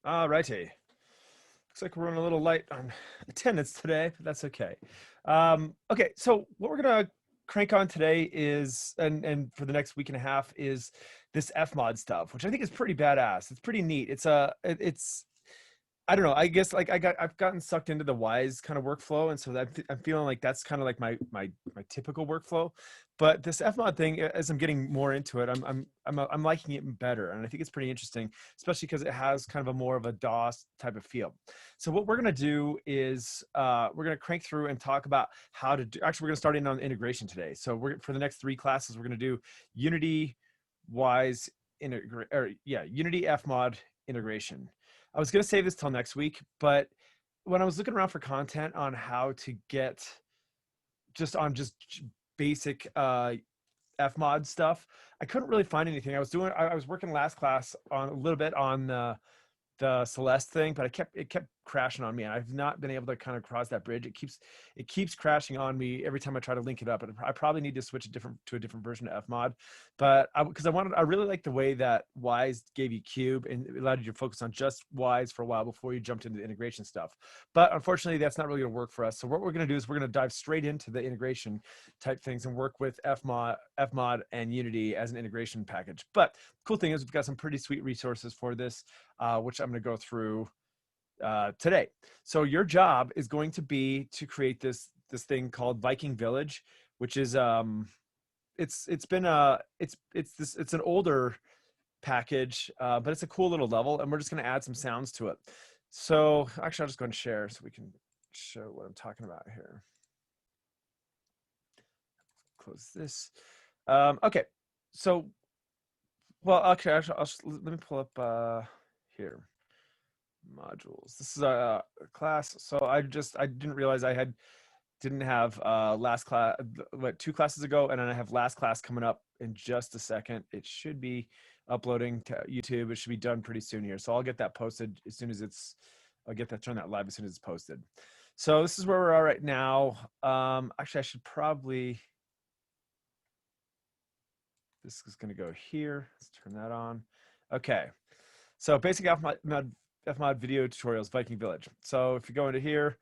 All righty. Looks like we're running a little light on attendance today, but that's okay. Okay, so what we're gonna crank on today is, and for the next week and a half, is this FMOD stuff, which I think is pretty badass. It's pretty neat. It's I don't know. I guess like I've gotten sucked into the Wise kind of workflow, and so I'm feeling like that's kind of like my typical workflow. But this FMOD thing, as I'm getting more into it, I'm liking it better, and I think it's pretty interesting, especially because it has kind of a more of a DOS type of feel. So what we're gonna do is we're gonna crank through and talk about how to do. Actually, we're gonna start in on integration today. So we're for the next 3 classes, we're gonna do Unity, Wise, Unity FMOD integration. I was going to save this till next week, but when I was looking around for content on how to get just basic FMOD stuff, I couldn't really find anything. I was working last class on a little bit on the Celeste thing, but it kept crashing on me, and I've not been able to kind of cross that bridge. It keeps crashing on me every time I try to link it up, and I probably need to switch to a different version of FMOD. But I really like the way that Wise gave you cube and it allowed you to focus on just Wise for a while before you jumped into the integration stuff. But unfortunately, that's not really going to work for us. So what we're going to do is we're going to dive straight into the integration type things and work with FMOD and Unity as an integration package. But the cool thing is we've got some pretty sweet resources for this, which I'm going to go through today. So your job is going to be to create this thing called Viking Village, which is it's an older package, but it's a cool little level, and we're just going to add some sounds to it. So actually, I'll just go and share so we can show what I'm talking about here. Close this. Okay, so well, okay, actually, let me pull up here. Modules. This is a class. So I didn't realize didn't have last class, 2 classes ago, and then I have last class coming up in just a second. It should be uploading to YouTube. It should be done pretty soon here. So I'll get that posted as soon as turn that live as soon as it's posted. So this is where we're at right now. Actually, I should probably, this is going to go here. Let's turn that on. Okay. So basic FMOD video tutorials, Viking Village. So if you go into here,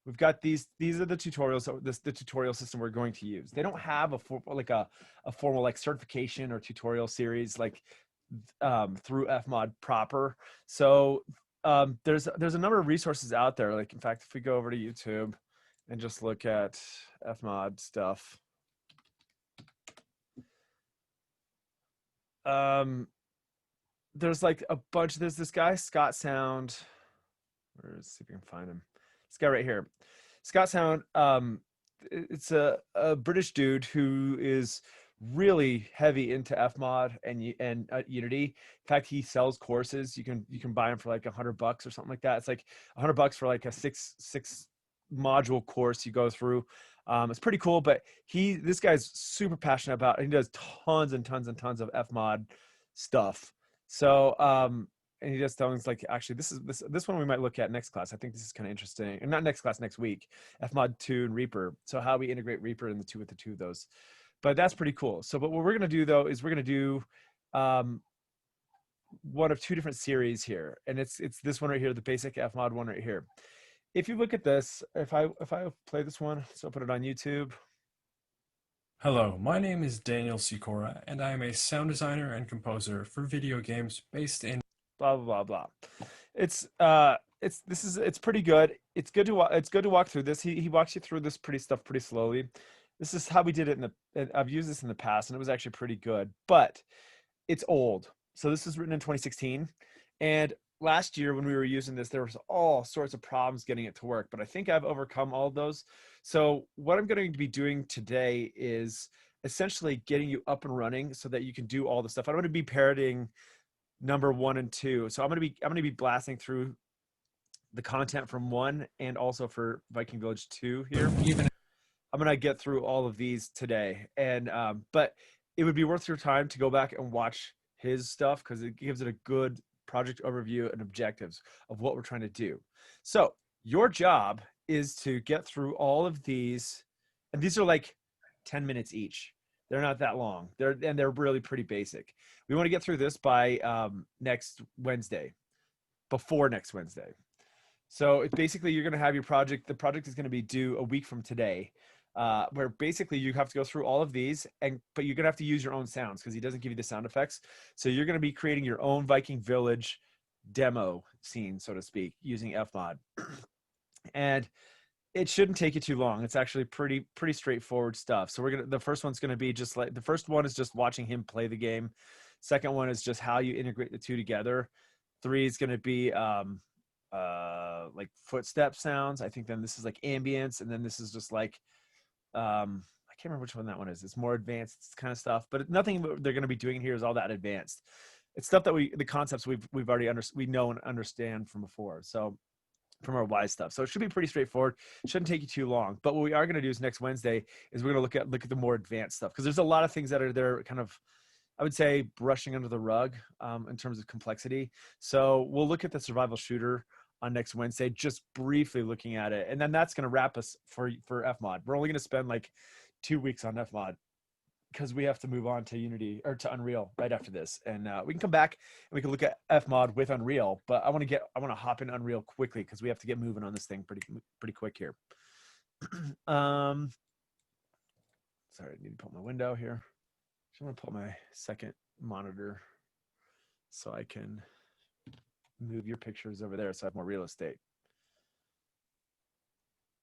we've got these are the tutorials, so the tutorial system we're going to use. They don't have a formal like certification or tutorial series like through FMOD proper. So there's a number of resources out there. Like, in fact, if we go over to YouTube and just look at FMOD stuff, there's like a bunch. There's this guy, Scott Sound. Let's see if we can find him. This guy right here, Scott Sound. It's a British dude who is really heavy into FMOD and Unity. In fact, he sells courses. You can buy them for like $100 or something like that. It's like $100 for like a six module course you go through. It's pretty cool, but this guy's super passionate about it. He does tons and tons and tons of FMOD stuff. So and he does things like, actually, this one we might look at next class. I think this is kind of interesting. And not next class, next week. FMOD 2 and Reaper. So how we integrate Reaper in with the two of those. But that's pretty cool. So but what we're going to do though is we're going to do one of 2 different series here, and it's this one right here, the basic FMOD one right here. If you look at this, if I play this one, so I'll put it on YouTube. Hello, my name is Daniel Sikora, and I am a sound designer and composer for video games based in blah blah blah blah. It's pretty good. It's good to walk through this. He walks you through this pretty slowly. This is how we did it I've used this in the past, and it was actually pretty good, but it's old. So this is written in 2016, and last year when we were using this, there was all sorts of problems getting it to work, but I think I've overcome all of those. So what I'm going to be doing today is essentially getting you up and running so that you can do all the stuff. I'm going to be parodying number 1 and 2. So I'm going to be blasting through the content from 1 and also for Viking Village 2 here. I'm going to get through all of these today, and but it would be worth your time to go back and watch his stuff because it gives it a good project overview and objectives of what we're trying to do. So your job is to get through all of these, and these are like 10 minutes each. They're not that long. They're really pretty basic. We want to get through this by next Wednesday. before next Wednesday. So it's basically you're going to have your project. The project is going to be due a week from today, where basically you have to go through all of these, but you're going to have to use your own sounds because he doesn't give you the sound effects. So you're going to be creating your own Viking Village demo scene, so to speak, using FMOD. And it shouldn't take you too long. It's actually pretty straightforward stuff. So the first one's gonna be just like the first one is just watching him play the game. Second one is just how you integrate the two together. Three is gonna be like footstep sounds. I think then this is like ambience, and then this is just like I can't remember which one that one is. It's more advanced kind of stuff, but nothing they're gonna be doing here is all that advanced. It's stuff that the concepts we've already we know and understand from before. So from our wise stuff. So it should be pretty straightforward. It shouldn't take you too long. But what we are going to do is next Wednesday is we're going to look at the more advanced stuff because there's a lot of things that are there kind of, I would say, brushing under the rug in terms of complexity. So we'll look at the survival shooter on next Wednesday, just briefly looking at it. And then that's going to wrap us for FMOD. We're only going to spend like 2 weeks on FMOD because we have to move on to Unity or to Unreal right after this, and we can come back and we can look at FMOD with Unreal. But I want to hop in Unreal quickly because we have to get moving on this thing pretty quick here. Sorry, I need to pull my window here. I'm gonna pull my second monitor so I can move your pictures over there so I have more real estate.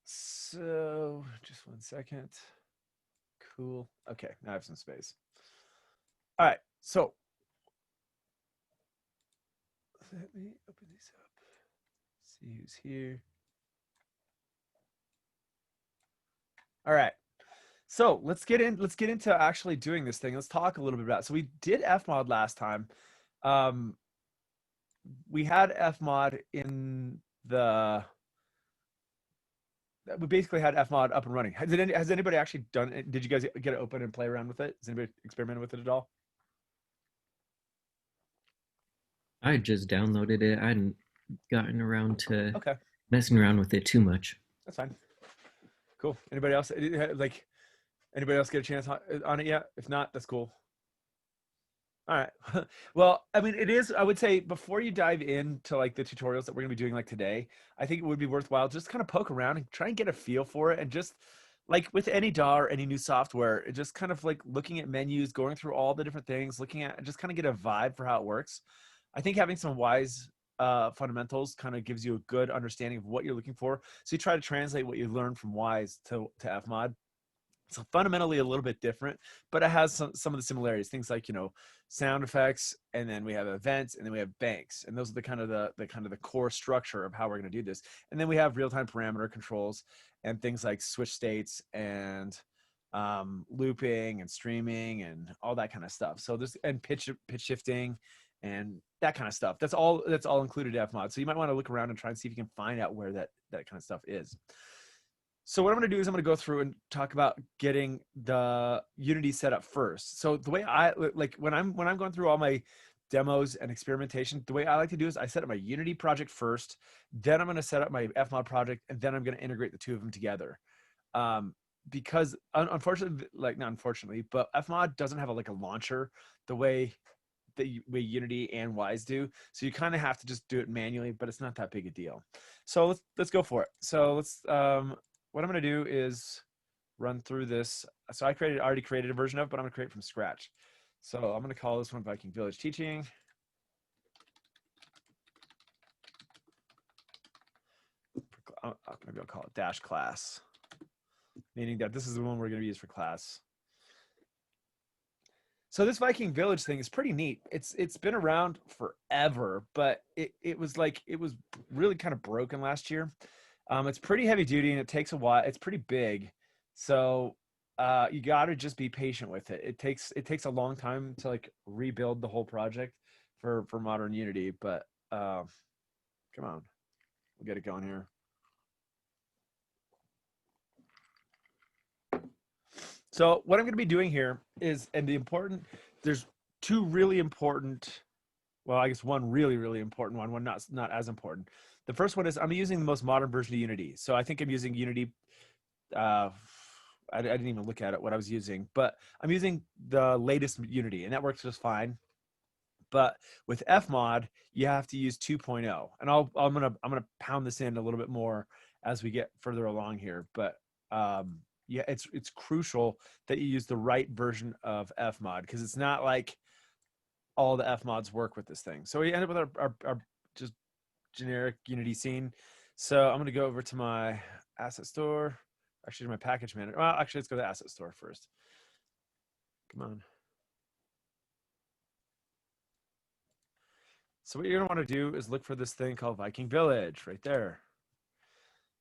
So just 1 second. Cool. Okay, now I have some space. All right, so let me open these up. See who's here. All right, so let's get into actually doing this thing. Let's talk a little bit about it. So we did FMOD last time. We had FMOD in the. We basically had FMOD up and running. Has anybody actually done it? Did you guys get it open and play around with it? Has anybody experimented with it at all? I just downloaded it. I hadn't gotten around to Okay, messing around with it too much. that's fine. Cool. Anybody else like? Anybody else get a chance on it yet? If not, that's cool. All right. Well, I mean, it is, I would say before you dive into like the tutorials that we're gonna be doing like today, I think it would be worthwhile just kind of poke around and try and get a feel for it. And just like with any DAW or any new software, it just kind of like looking at menus, going through all the different things, looking at just kind of get a vibe for how it works. I think having some wise fundamentals kind of gives you a good understanding of what you're looking for. So you try to translate what you learned from wise to FMOD. So fundamentally a little bit different, but it has some of the similarities. Things like, you know, sound effects, and then we have events, and then we have banks, and those are the kind of the core structure of how we're going to do this. And then we have real-time parameter controls and things like switch states and looping and streaming and all that kind of stuff. So this and pitch shifting and that kind of stuff. That's all included in FMOD. So you might want to look around and try and see if you can find out where that kind of stuff is. So what I'm going to do is I'm going to go through and talk about getting the Unity set up first. So the way I like when I'm going through all my demos and experimentation, the way I like to do is I set up my Unity project first, then I'm going to set up my FMOD project, and then I'm going to integrate the two of them together. Because unfortunately, like not unfortunately, but FMOD doesn't have like a launcher the way Unity and Wise do. So you kind of have to just do it manually, but it's not that big a deal. So let's go for it. So let's what I'm going to do is run through this. So I already created a version of it, but I'm going to create from scratch. So I'm going to call this one Viking Village Teaching. Maybe I'll call it Dash Class, meaning that this is the one we're going to use for class. So this Viking Village thing is pretty neat. It's been around forever, but it was really kind of broken last year. It's pretty heavy duty and it takes a while. It's pretty big, so you got to just be patient with it. It takes a long time to like rebuild the whole project for modern Unity. But come on, we'll get it going here. So what I'm going to be doing here is, there's two really important, well, I guess one really, really important one not as important. The first one is I'm using the most modern version of Unity. So I think I'm using Unity. I didn't even look at it, what I was using, but I'm using the latest Unity, and that works just fine. But with FMOD, you have to use 2.0, and I'm gonna pound this in a little bit more as we get further along here. But yeah, it's crucial that you use the right version of FMOD, because it's not like all the FMODs work with this thing. So we end up with our just generic Unity scene. So I'm gonna go over to my asset store, actually to my package manager. Well, actually, let's go to the asset store first. Come on. So what you're gonna want to do is look for this thing called Viking Village right there.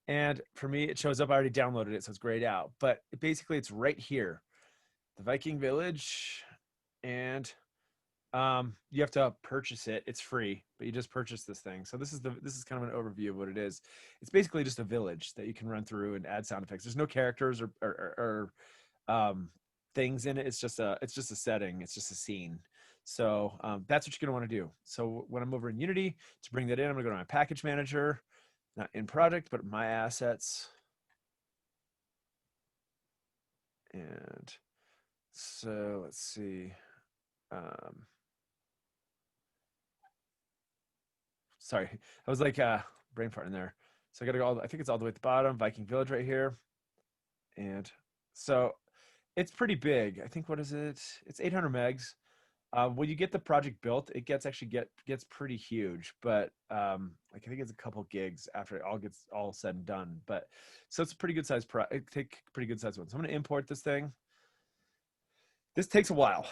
And for me, it shows up. I already downloaded it, so it's grayed out. But basically, it's right here, the Viking Village, and you have to purchase it. It's free, but you just purchase this thing. So this is kind of an overview of what it is. It's basically just a village that you can run through and add sound effects. There's no characters or things in it. It's just a setting. It's just a scene. So that's what you're gonna want to do. So when I'm over in Unity to bring that in, I'm gonna go to my package manager, not in project, but my assets. And so let's see. Sorry, I was like brain fart in there. So I gotta go I think it's all the way at the bottom, Viking Village right here. And so it's pretty big. I think, what is it? It's 800 megs. When you get the project built, it gets pretty huge, but like I think it's a couple gigs after it all gets all said and done. But so it's a pretty good size take pretty good size one. So I'm gonna import this thing. This takes a while.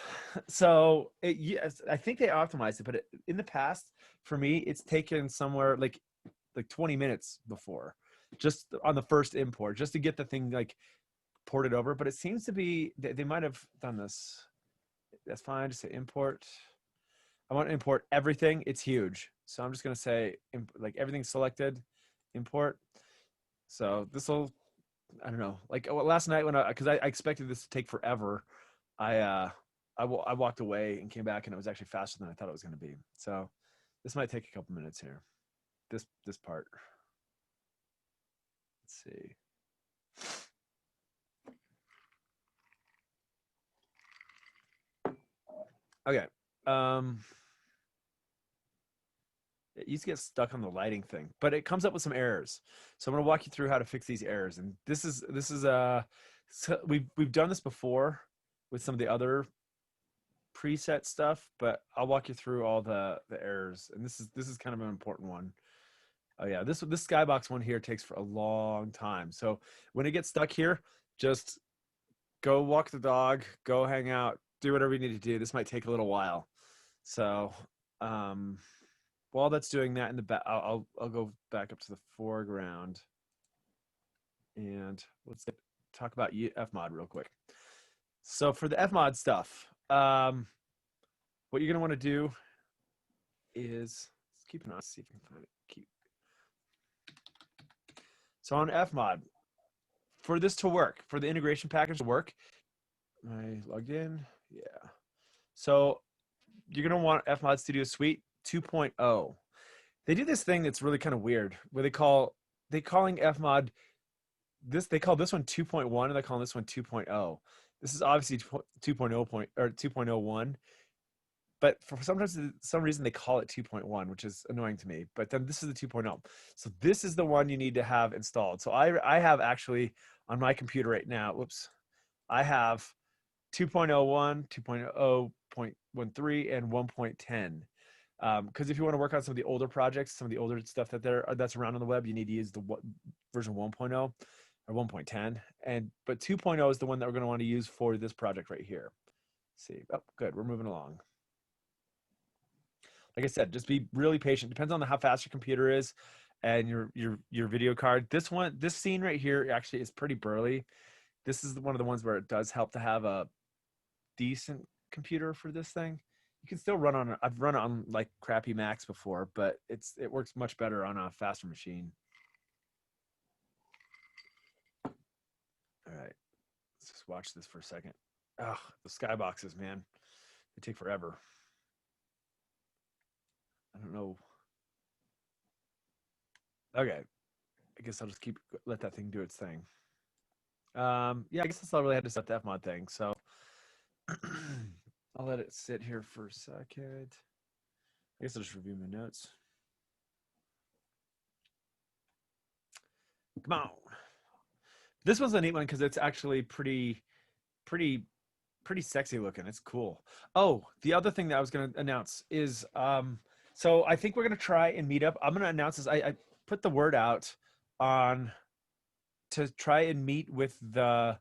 So yes, I think they optimized it, but in the past, for me, it's taken somewhere like 20 minutes before, just on the first import, just to get the thing like ported over. But it seems to be they might have done this. That's fine. Just say import. I want to import everything. It's huge, so I'm just gonna say like everything's selected, import. So this will, I don't know, like last night when because I expected this to take forever. I I walked away and came back, and it was actually faster than I thought it was going to be. So this might take a couple minutes here. This part. Let's see. Okay. It used to get stuck on the lighting thing, but it comes up with some errors. So I'm going to walk you through how to fix these errors. And this is so we've done this before with some of the other preset stuff, but I'll walk you through all the errors. And this is kind of an important one. Oh yeah, this skybox one here takes for a long time. So when it gets stuck here, just go walk the dog, go hang out, do whatever you need to do. This might take a little while. So while that's doing that in the back, I'll go back up to the foreground, and let's talk about FMOD real quick. So for the FMOD stuff, what you're gonna want to do is let's keep an eye, see if we can find it. So on FMOD, for this to work, for the integration package to work, I logged in. Yeah. So you're going to want FMOD Studio Suite 2.0. They do this thing that's really kind of weird where they calling FMOD they call this one 2.1 and they're calling this one 2.0. This is obviously 2.0 or 2.01. But for some reason they call it 2.1, which is annoying to me. But then this is the 2.0. So this is the one you need to have installed. So I have actually on my computer right now, whoops, I have 2.01, 2.0.13, and 1.10. Because if you want to work on some of the older projects, some of the older stuff that's around on the web, you need to use the version 1.0 or 1.10. But 2.0 is the one that we're going to want to use for this project right here. Let's see. Oh, good. We're moving along. Like I said, just be really patient. Depends on how fast your computer is and your video card. This scene right here actually is pretty burly. This is one of the ones where it does help to have a decent computer for this thing. You can still run on, I've run it on like crappy Macs before, but it works much better on a faster machine. All right, let's just watch this for a second. Oh, the skyboxes, man, they take forever. I don't know. Okay, I guess I'll just let that thing do its thing. Yeah, I guess that's all I really had to set the FMOD thing. So I'll let it sit here for a second. I guess I'll just review my notes. Come on. This one's a neat one because it's actually pretty sexy looking. It's cool. Oh, the other thing that I was going to announce is so I think we're going to try and meet up. I'm going to announce this. I put the word out on to try and meet with the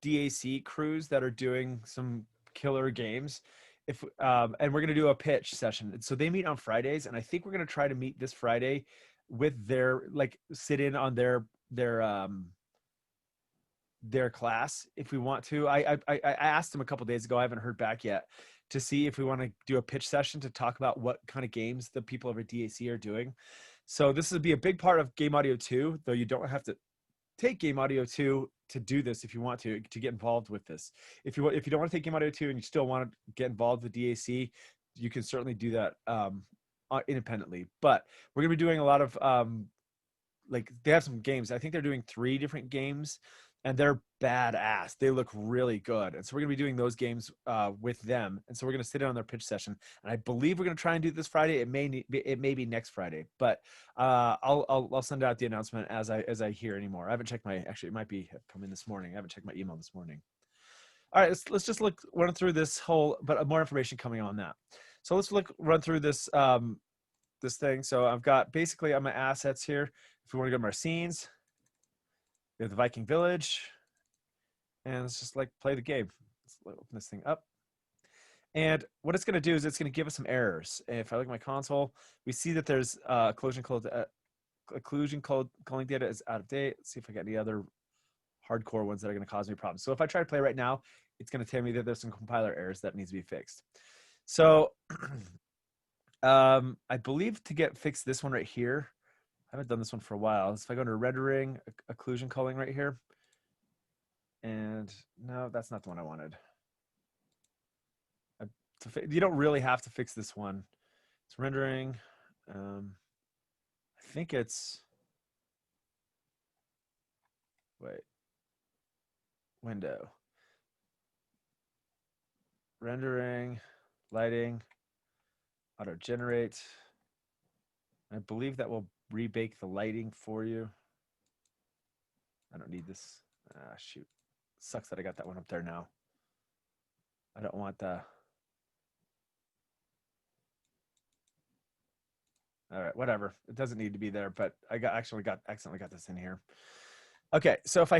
DAC crews that are doing some killer games. If and we're going to do a pitch session. So they meet on Fridays, and I think we're going to try to meet this Friday with their like sit in on their class if we want to. I asked them a couple days ago. I haven't heard back yet to see if we want to do a pitch session to talk about what kind of games the people over at DAC are doing. So this would be a big part of Game Audio 2, though you don't have to take Game Audio 2 to do this if you want to get involved with this. If you don't want to take Game Audio 2 and you still want to get involved with DAC, you can certainly do that independently. But we're gonna be doing a lot of like they have some games. I think they're doing 3 different games, and they're badass. They look really good, and so we're gonna be doing those games with them. And so we're gonna sit in on their pitch session, and I believe we're gonna try and do this Friday. It may be next Friday, but I'll send out the announcement as I hear anymore. I haven't checked my actually it might be coming this morning. I haven't checked my email this morning. All right, let's just run through this whole, but more information coming on that. So let's run through this this thing. So I've got basically on my assets here. If we want to go to our scenes, we have the Viking Village, and let's just like play the game. Let's open this thing up. And what it's going to do is it's going to give us some errors. And if I look at my console, we see that there's occlusion calling data is out of date. Let's see if I got any other hardcore ones that are going to cause me problems. So if I try to play right now, it's going to tell me that there's some compiler errors that needs to be fixed. So I believe to get fixed this one right here, I haven't done this one for a while. So if I go to rendering, occlusion culling right here, and no, that's not the one I wanted. You don't really have to fix this one. It's rendering. I think it's, wait, window. Rendering, lighting, auto generate. I believe that will rebake the lighting for you. I don't need this. Ah, shoot. Sucks that I got that one up there now. I don't want the. All right, whatever. It doesn't need to be there, but I accidentally got this in here. Okay, so if I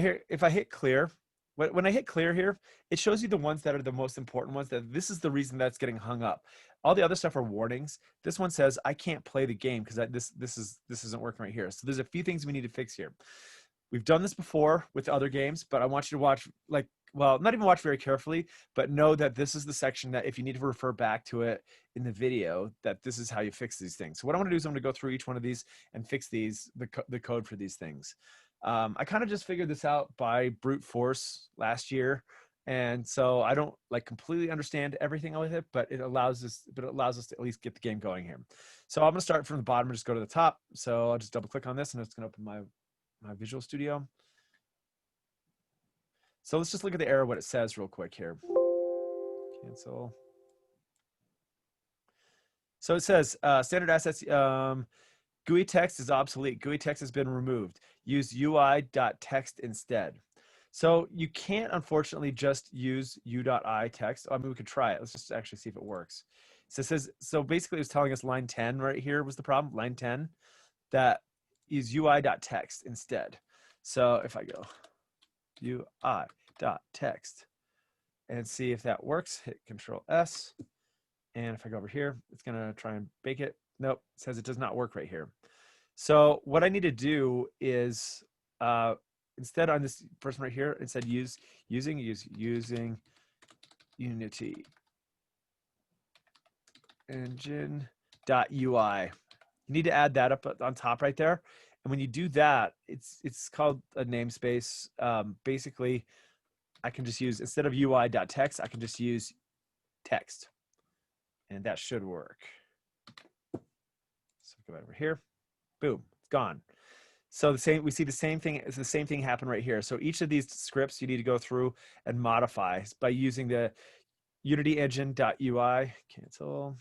hit clear, when I hit clear here, it shows you the ones that are the most important ones. That this is the reason that's getting hung up. All the other stuff are warnings. This one says I can't play the game because this isn't working right here. So there's a few things we need to fix here. We've done this before with other games, but I want you to watch not even watch very carefully, but know that this is the section that if you need to refer back to it in the video, that this is how you fix these things. So what I'm going to do is I'm going to go through each one of these and fix the code for these things. I kind of just figured this out by brute force last year. And so I don't like completely understand everything with it, but it allows us to at least get the game going here. So I'm going to start from the bottom and just go to the top. So I'll just double click on this and it's going to open my Visual Studio. So let's just look at the error, what it says real quick here. Cancel. So it says standard assets, GUI text is obsolete. GUI text has been removed. Use UI.text instead. So you can't, unfortunately, just use u.i text. I mean, we could try it. Let's just actually see if it works. So it says, so basically it was telling us line 10 right here was the problem, line 10, that use UI.text instead. So if I go UI.text and see if that works, hit Control S. And if I go over here, it's going to try and bake it. Nope, it says it does not work right here. So what I need to do is instead on this first one right here, it said using Unity engine.ui. You need to add that up on top right there. And when you do that, it's called a namespace. Basically, I can just use, instead of UI.text, I can just use text. And that should work. So go over here. Boom, it's gone. So we see the same thing. It's the same thing happen right here. So each of these scripts you need to go through and modify by using the Unity engine.ui. Cancel.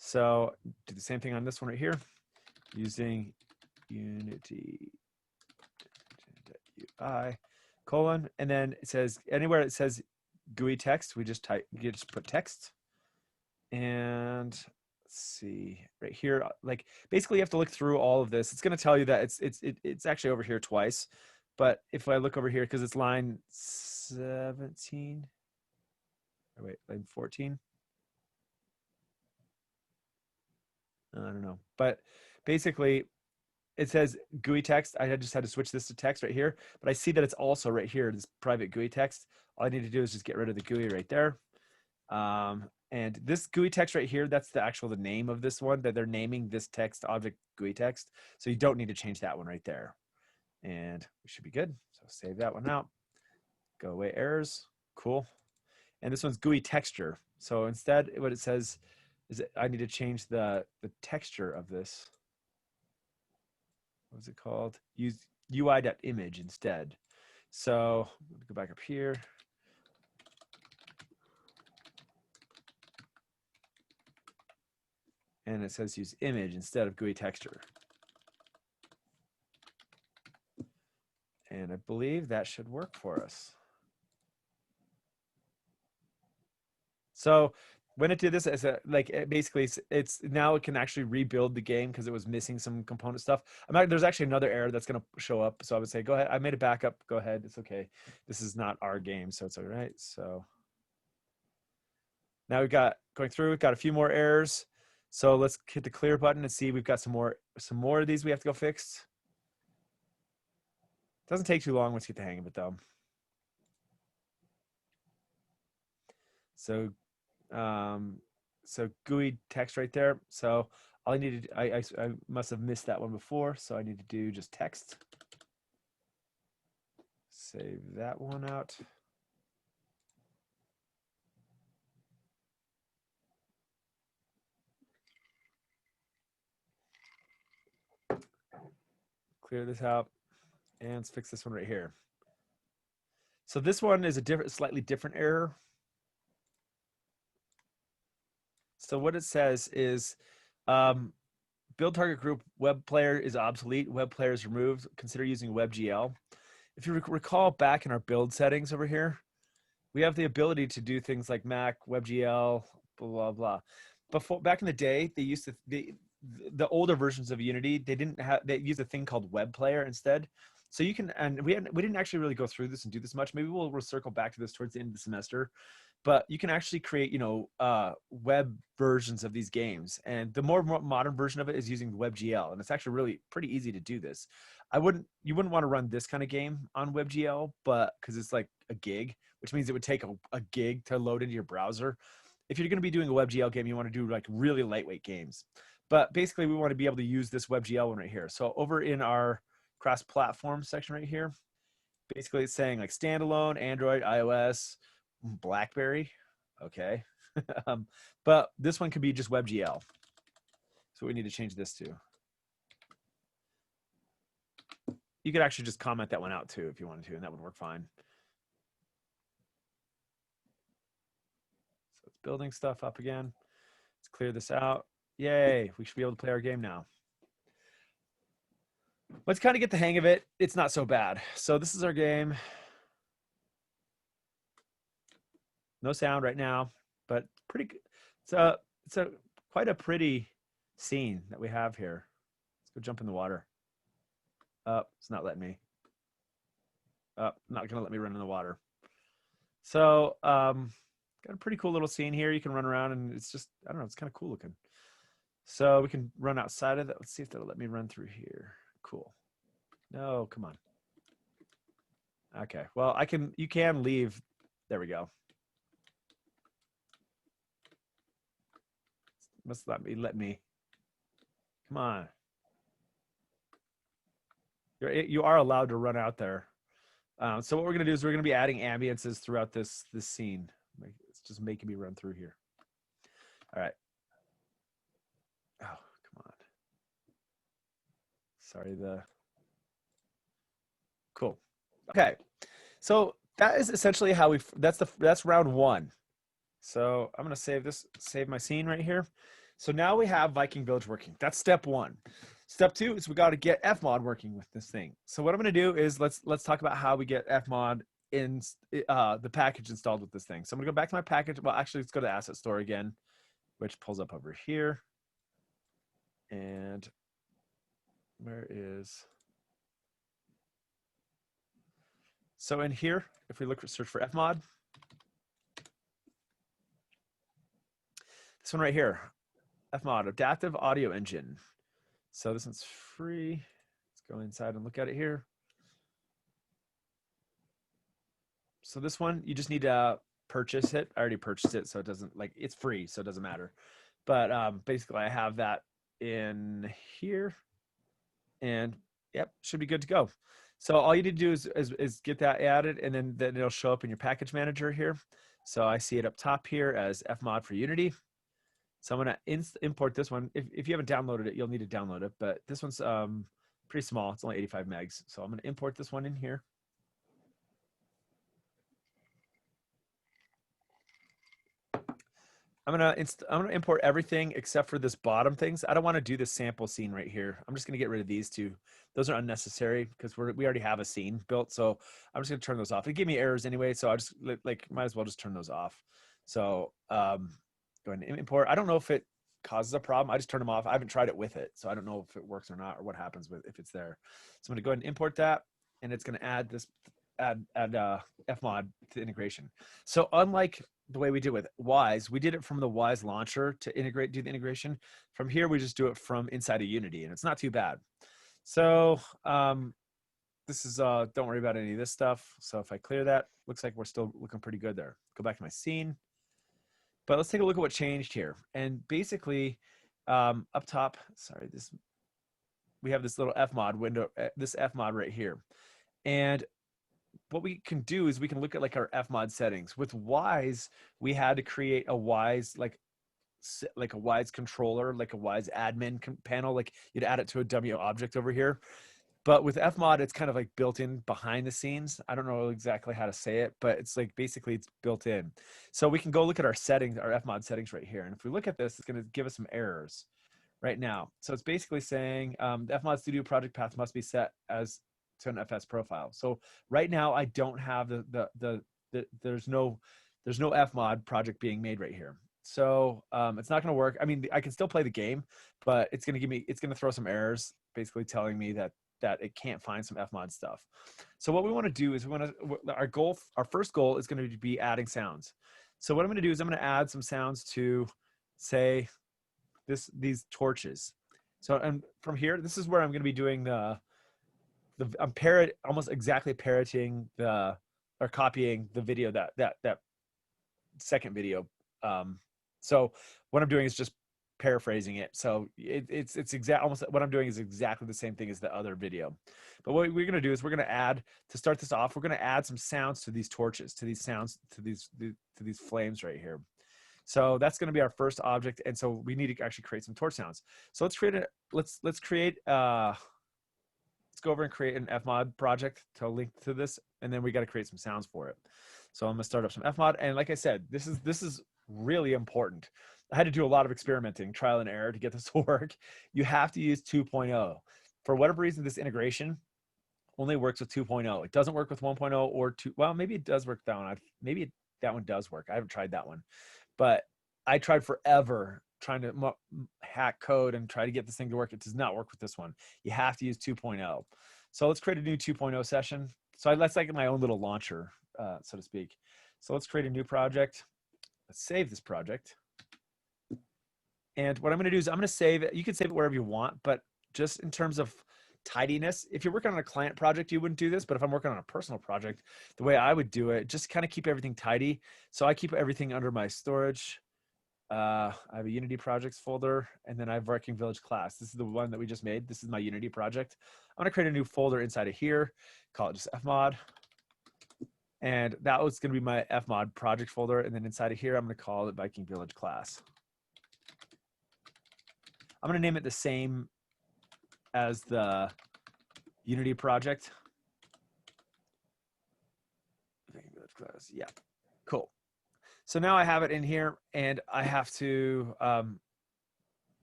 So do the same thing on this one right here, using Unity UI colon, and then it says anywhere it says GUI text, we just you just put text. And let's see right here, like basically you have to look through all of this. It's going to tell you that it's actually over here twice, but if I look over here, because it's line 17, or wait, line 14. I don't know, but basically it says GUI text. I just had to switch this to text right here, but I see that it's also right here, this private GUI text. All I need to do is just get rid of the GUI right there. And this GUI text right here, that's the name of this one, that they're naming this text object GUI text. So you don't need to change that one right there. And we should be good. So save that one out. Go away errors. Cool. And this one's GUI texture. So instead, what it says is that I need to change the texture of this. What was it called? Use UI.image instead. So go back up here. And it says use image instead of GUI texture. And I believe that should work for us. So when it did this, basically it's now it can actually rebuild the game because it was missing some component stuff. There's actually another error that's going to show up. So I would say, go ahead. I made a backup. Go ahead. It's okay. This is not our game, so it's all right. So now we've got we've got a few more errors. So let's hit the clear button and see we've got some more of these we have to go fix. Doesn't take too long once you get the hang of it though. So GUI text right there. So all I needed, I must have missed that one before. So I need to do just text. Save that one out. Clear this out, and let's fix this one right here. So this one is a slightly different error. So what it says is, build target group web player is obsolete. Web player is removed. Consider using WebGL. If you recall back in our build settings over here, we have the ability to do things like Mac, WebGL, blah, blah, blah. Before, back in the day, they used to, the older versions of Unity, they used a thing called web player instead. So you can, and we didn't actually really go through this and do this much. Maybe we'll circle back to this towards the end of the semester, but you can actually create, web versions of these games. And the more modern version of it is using WebGL. And it's actually really pretty easy to do this. You wouldn't want to run this kind of game on WebGL, but because it's like a gig, which means it would take a gig to load into your browser. If you're going to be doing a WebGL game, you want to do like really lightweight games. But basically, we want to be able to use this WebGL one right here. So over in our cross-platform section right here, basically it's saying like standalone, Android, iOS, BlackBerry. Okay. But this one could be just WebGL. So we need to change this to. You could actually just comment that one out too if you wanted to, and that would work fine. So it's building stuff up again. Let's clear this out. Yay, we should be able to play our game now. Let's kind of get the hang of it. It's not so bad. So this is our game. No sound right now, but pretty good. It's a quite a pretty scene that we have here. Let's go jump in the water. It's not letting me. Not gonna let me run in the water. So got a pretty cool little scene here. You can run around and it's just, I don't know, it's kind of cool looking. So we can run outside of that. Let's see if that'll let me run through here. Cool. No, come on. Okay, well, you can leave. There we go. Must let me. Come on. You are allowed to run out there. So what we're gonna do is we're gonna be adding ambiances throughout this scene. It's just making me run through here. All right. Oh, come on. Sorry, cool. Okay. So that is essentially how that's round one. So I'm gonna save my scene right here. So now we have Viking Village working. That's step one. Step two is we got to get FMOD working with this thing. So what I'm going to do is let's talk about how we get FMOD in the package installed with this thing. So I'm going to go back to my package. Well, actually, let's go to Asset Store again, which pulls up over here. And where is... So in here, if we search for FMOD, this one right here, FMOD, Adaptive Audio Engine. So this one's free. Let's go inside and look at it here. So this one, you just need to purchase it. I already purchased it, so it doesn't, like, it's free, so it doesn't matter. But basically, I have that in here. And yep, should be good to go. So all you need to do is get that added, and then it'll show up in your package manager here. So I see it up top here as FMOD for Unity. So I'm going to import this one. If you haven't downloaded it, you'll need to download it. But this one's pretty small. It's only 85 megs. So I'm going to import this one in here. I'm gonna import everything except for this bottom things. I don't want to do this sample scene right here. I'm just gonna get rid of these two. Those are unnecessary because we already have a scene built. So I'm just gonna turn those off. It gave me errors anyway, so I just might as well just turn those off. So go ahead and import. I don't know if it causes a problem. I just turn them off. I haven't tried it with it, so I don't know if it works or not, or what happens with if it's there. So I'm gonna go ahead and import that, and it's gonna add this FMOD to integration. So unlike the way we did with Wise, we did it from the Wise launcher to do the integration. From here, we just do it from inside of Unity, and it's not too bad. So this is, don't worry about any of this stuff. So if I clear that, looks like we're still looking pretty good there. Go back to my scene. But let's take a look at what changed here. And basically, up top, sorry, we have this little FMOD window, this FMOD right here. And what we can do is we can look at like our FMOD settings. With Wise, we had to create a Wise, like a Wise controller, like a Wise admin panel, like you'd add it to a dummy object over here. But with FMOD, it's kind of like built in behind the scenes. I don't know exactly how to say it, but it's like basically it's built in. So we can go look at our settings, our FMOD settings right here. And if we look at this, it's going to give us some errors right now. So it's basically saying the FMOD Studio project path must be set as to an FS profile. So right now I don't have there's no FMOD project being made right here. So it's not going to work. I mean, I can still play the game, but it's going to throw some errors, basically telling me that it can't find some FMOD stuff. So what we want to do is our first goal is going to be adding sounds. So what I'm going to do is I'm going to add some sounds to, say, these torches. So and from here, this is where I'm going to be doing I'm almost exactly parroting or copying the video that second video. So what I'm doing is just paraphrasing it. So it's almost what I'm doing is exactly the same thing as the other video. But what we're going to do is we're going to add, to start this off, we're going to add some sounds to these torches, to these sounds, to these flames right here. So that's going to be our first object, and so we need to actually create some torch sounds. So let's go over and create an FMOD project to link to this, and then we got to create some sounds for it. So I'm gonna start up some FMOD, and like I said, this is really important. I had to do a lot of experimenting, trial and error to get this to work. You have to use 2.0. For whatever reason, this integration only works with 2.0. It doesn't work with 1.0 or 2. Well, maybe it does work that one. Maybe that one does work. I haven't tried that one, but I tried forever trying to hack code and try to get this thing to work. It does not work with this one. You have to use 2.0. So let's create a new 2.0 session. So that's like my own little launcher, so to speak. So let's create a new project. Let's save this project. And what I'm going to do is I'm going to save it. You can save it wherever you want, but just in terms of tidiness, if you're working on a client project, you wouldn't do this. But if I'm working on a personal project, the way I would do it, just kind of keep everything tidy. So I keep everything under my storage. I have a Unity projects folder, and then I have Viking Village class. This is the one that we just made. This is my Unity project. I'm going to create a new folder inside of here, call it just FMOD. And that was going to be my FMOD project folder. And then inside of here, I'm going to call it Viking Village class. I'm going to name it the same as the Unity project. Viking Village class. Yeah, cool. So now I have it in here, and I have to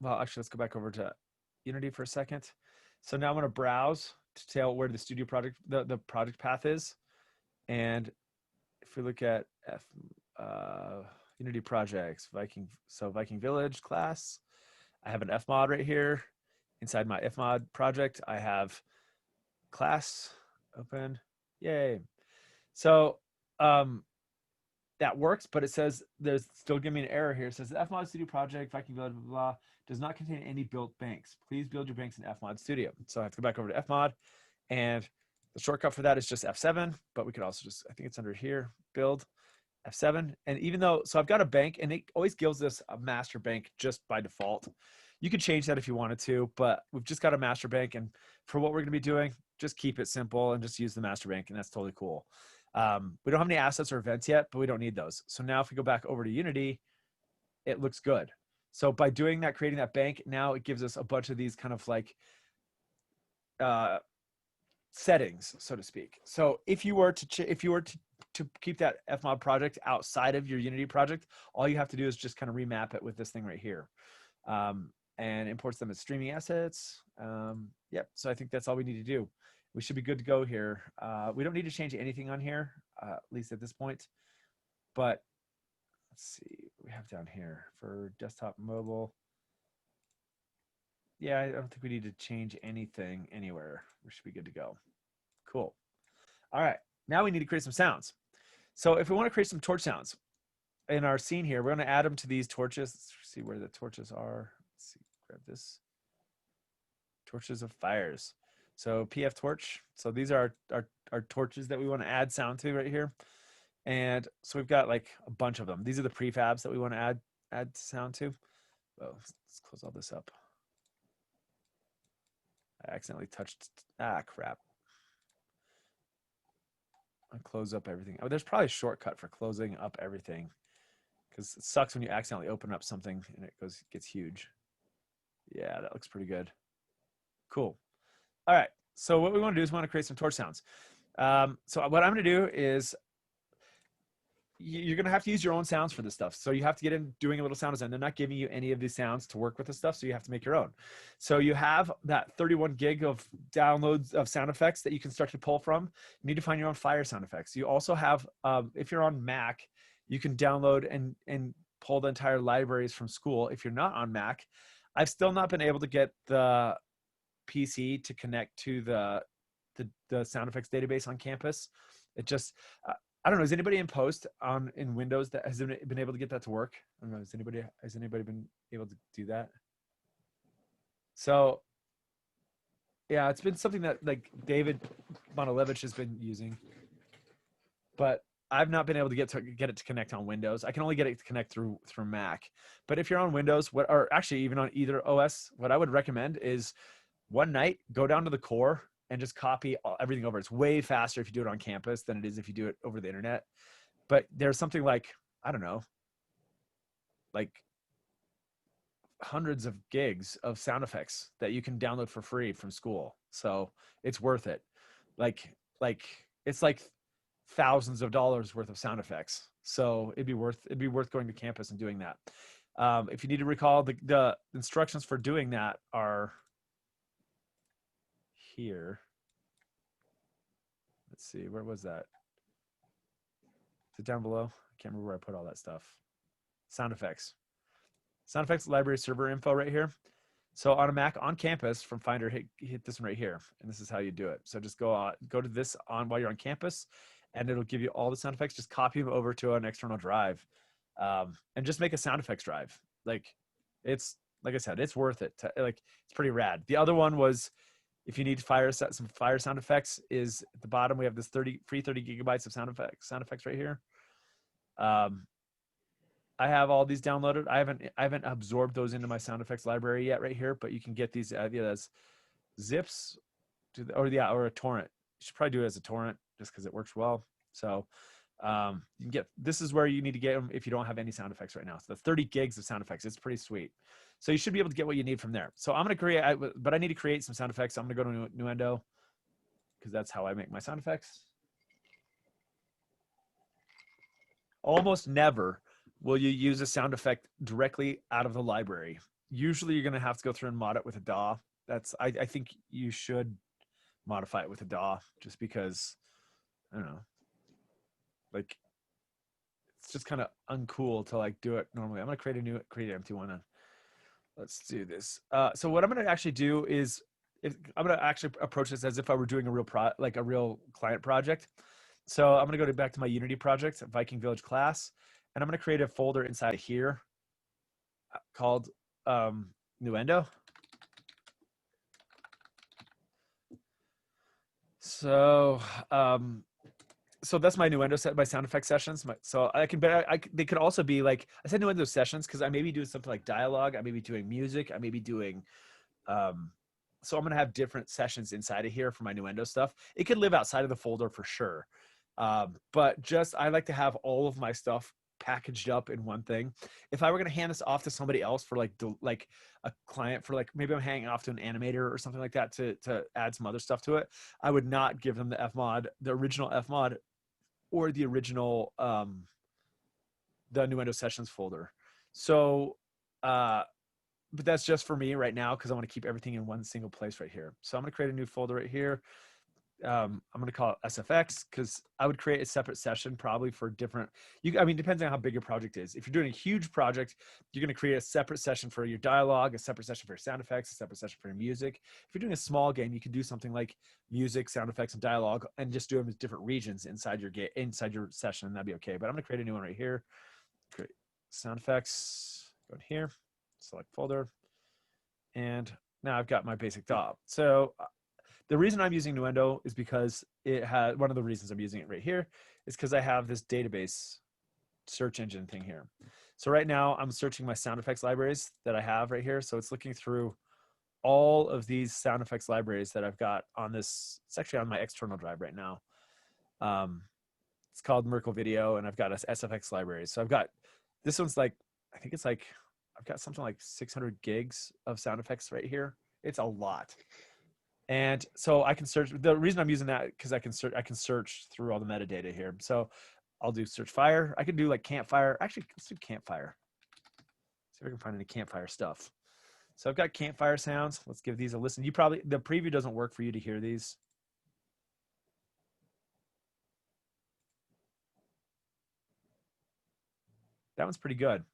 well, actually, let's go back over to Unity for a second. So now I'm going to browse to tell where the studio project, the project path is. And if we look at Unity projects, Viking Village class, I have an FMOD right here. Inside my FMOD project, I have class open. Yay. So that works, but it says there's still giving me an error here. It says the FMOD Studio project, Viking Village, blah, blah, blah, does not contain any built banks. Please build your banks in FMOD Studio. So I have to go back over to FMOD, and the shortcut for that is just F7, but we could also just, I think it's under here, build F7. And even though, so I've got a bank, and it always gives us a master bank just by default. You could change that if you wanted to, but we've just got a master bank. And for what we're going to be doing, just keep it simple and just use the master bank, and that's totally cool. We don't have any assets or events yet, but we don't need those. So now if we go back over to Unity, it looks good. So by doing that, creating that bank, now it gives us a bunch of these kind of like settings, so to speak. So if you were to keep that FMOD project outside of your Unity project, all you have to do is just kind of remap it with this thing right here, and imports them as streaming assets. Yep. So I think that's all we need to do. We should be good to go here. We don't need to change anything on here, at least at this point. But let's see what we have down here for desktop, mobile. Yeah, I don't think we need to change anything anywhere. We should be good to go. Cool. All right, now we need to create some sounds. So if we want to create some torch sounds in our scene here, we're going to add them to these torches. Let's see where the torches are. Let's see, grab this. Torches of fires. So PF torch. So these are our torches that we want to add sound to right here. And so we've got like a bunch of them. These are the prefabs that we want to add sound to. Oh, let's close all this up. I accidentally touched, crap. I'll close up everything. Oh, there's probably a shortcut for closing up everything, because it sucks when you accidentally open up something and it gets huge. Yeah, that looks pretty good. Cool. All right. So what we want to do is we want to create some torch sounds. So what I'm going to do is you're going to have to use your own sounds for this stuff. So you have to get in doing a little sound design. They're not giving you any of these sounds to work with this stuff, so you have to make your own. So you have that 31 gig of downloads of sound effects that you can start to pull from. You need to find your own fire sound effects. You also have, if you're on Mac, you can download and pull the entire libraries from school. If you're not on Mac, I've still not been able to get the PC to connect to the sound effects database on campus. It just, I don't know. Is anybody in post in Windows that has been able to get that to work? I don't know. Has anybody been able to do that? So yeah, it's been something that like David Monalevich has been using, but I've not been able to get it to connect on Windows. I can only get it to connect through Mac. But if you're on Windows, or actually even on either OS, what I would recommend is one night go down to the core and just copy everything over. It's way faster if you do it on campus than it is if you do it over the internet. But there's something like, I don't know, like hundreds of gigs of sound effects that you can download for free from school. So it's worth it. Like it's like thousands of dollars worth of sound effects. So it'd be worth going to campus and doing that. If you need to recall, the instructions for doing that are here. Let's see, where was that? Is it down below? I can't remember where I put all that stuff. Sound effects library server info right here. So on a Mac on campus from Finder, hit this one right here, and this is how you do it. So just go to this while you're on campus, and it'll give you all the sound effects. Just copy them over to an external drive, and just make a sound effects drive. Like I said, it's worth it. It's pretty rad. The other one was, if you need some fire sound effects, is at the bottom. We have this free 30 gigabytes of sound effects right here. I have all these downloaded. I haven't absorbed those into my sound effects library yet right here, but you can get these as zips or a torrent. You should probably do it as a torrent just because it works well. So you can get, this is where you need to get them if you don't have any sound effects right now. So the 30 gigs of sound effects, it's pretty sweet. So you should be able to get what you need from there. So I'm going to create, but I need to create some sound effects. So I'm going to go to Nuendo because that's how I make my sound effects. Almost never will you use a sound effect directly out of the library. usually you're gonna have to go through and mod it with a DAW. I think you should modify it with a DAW just because I don't know, like it's just kind of uncool to like do it normally. I'm gonna create an empty one. And let's do this. So what I'm gonna actually do is I'm gonna actually approach this as if I were doing a real client project. So I'm gonna go back to my Unity project, Viking Village class, and I'm gonna create a folder inside of here called Nuendo. So so that's my Nuendo set, my sound effect sessions. So they could also be like I said Nuendo sessions because I may be doing something like dialogue, I may be doing music, I may be doing so I'm gonna have different sessions inside of here for my Nuendo stuff. It could live outside of the folder for sure. But just I like to have all of my stuff packaged up in one thing. If I were gonna hand this off to somebody else for like a client for like maybe I'm handing off to an animator or something like that to add some other stuff to it, I would not give them the FMOD, the original FMOD, or the original the Nuendo sessions folder. So but that's just for me right now because I want to keep everything in one single place right here. So I'm going to create a new folder right here. I'm going to call it SFX because I would create a separate session probably for different. I mean, depends on how big your project is. If you're doing a huge project, you're going to create a separate session for your dialogue, a separate session for your sound effects, a separate session for your music. If you're doing a small game, you can do something like music, sound effects, and dialogue, and just do them as different regions inside your session. And that'd be okay. But I'm going to create a new one right here. Create sound effects. Go in here, select folder, and now I've got my basic DAW. So the reason I'm using Nuendo is because it has one of the reasons I'm using it right here is because I have this database search engine thing here. So right now I'm searching my sound effects libraries that I have right here. So it's looking through all of these sound effects libraries that I've got on this. It's actually on my external drive right now. It's called Merkle Video, and I've got SFX libraries. So I've got this one's like I think it's like I've got something like 600 gigs of sound effects right here. It's a lot. And so I can search. The reason I'm using that because I can search through all the metadata here. So I'll do search fire. I can do like campfire. Actually, let's do campfire. See if I can find any campfire stuff. So I've got campfire sounds. Let's give these a listen. The preview doesn't work for you to hear these. That one's pretty good.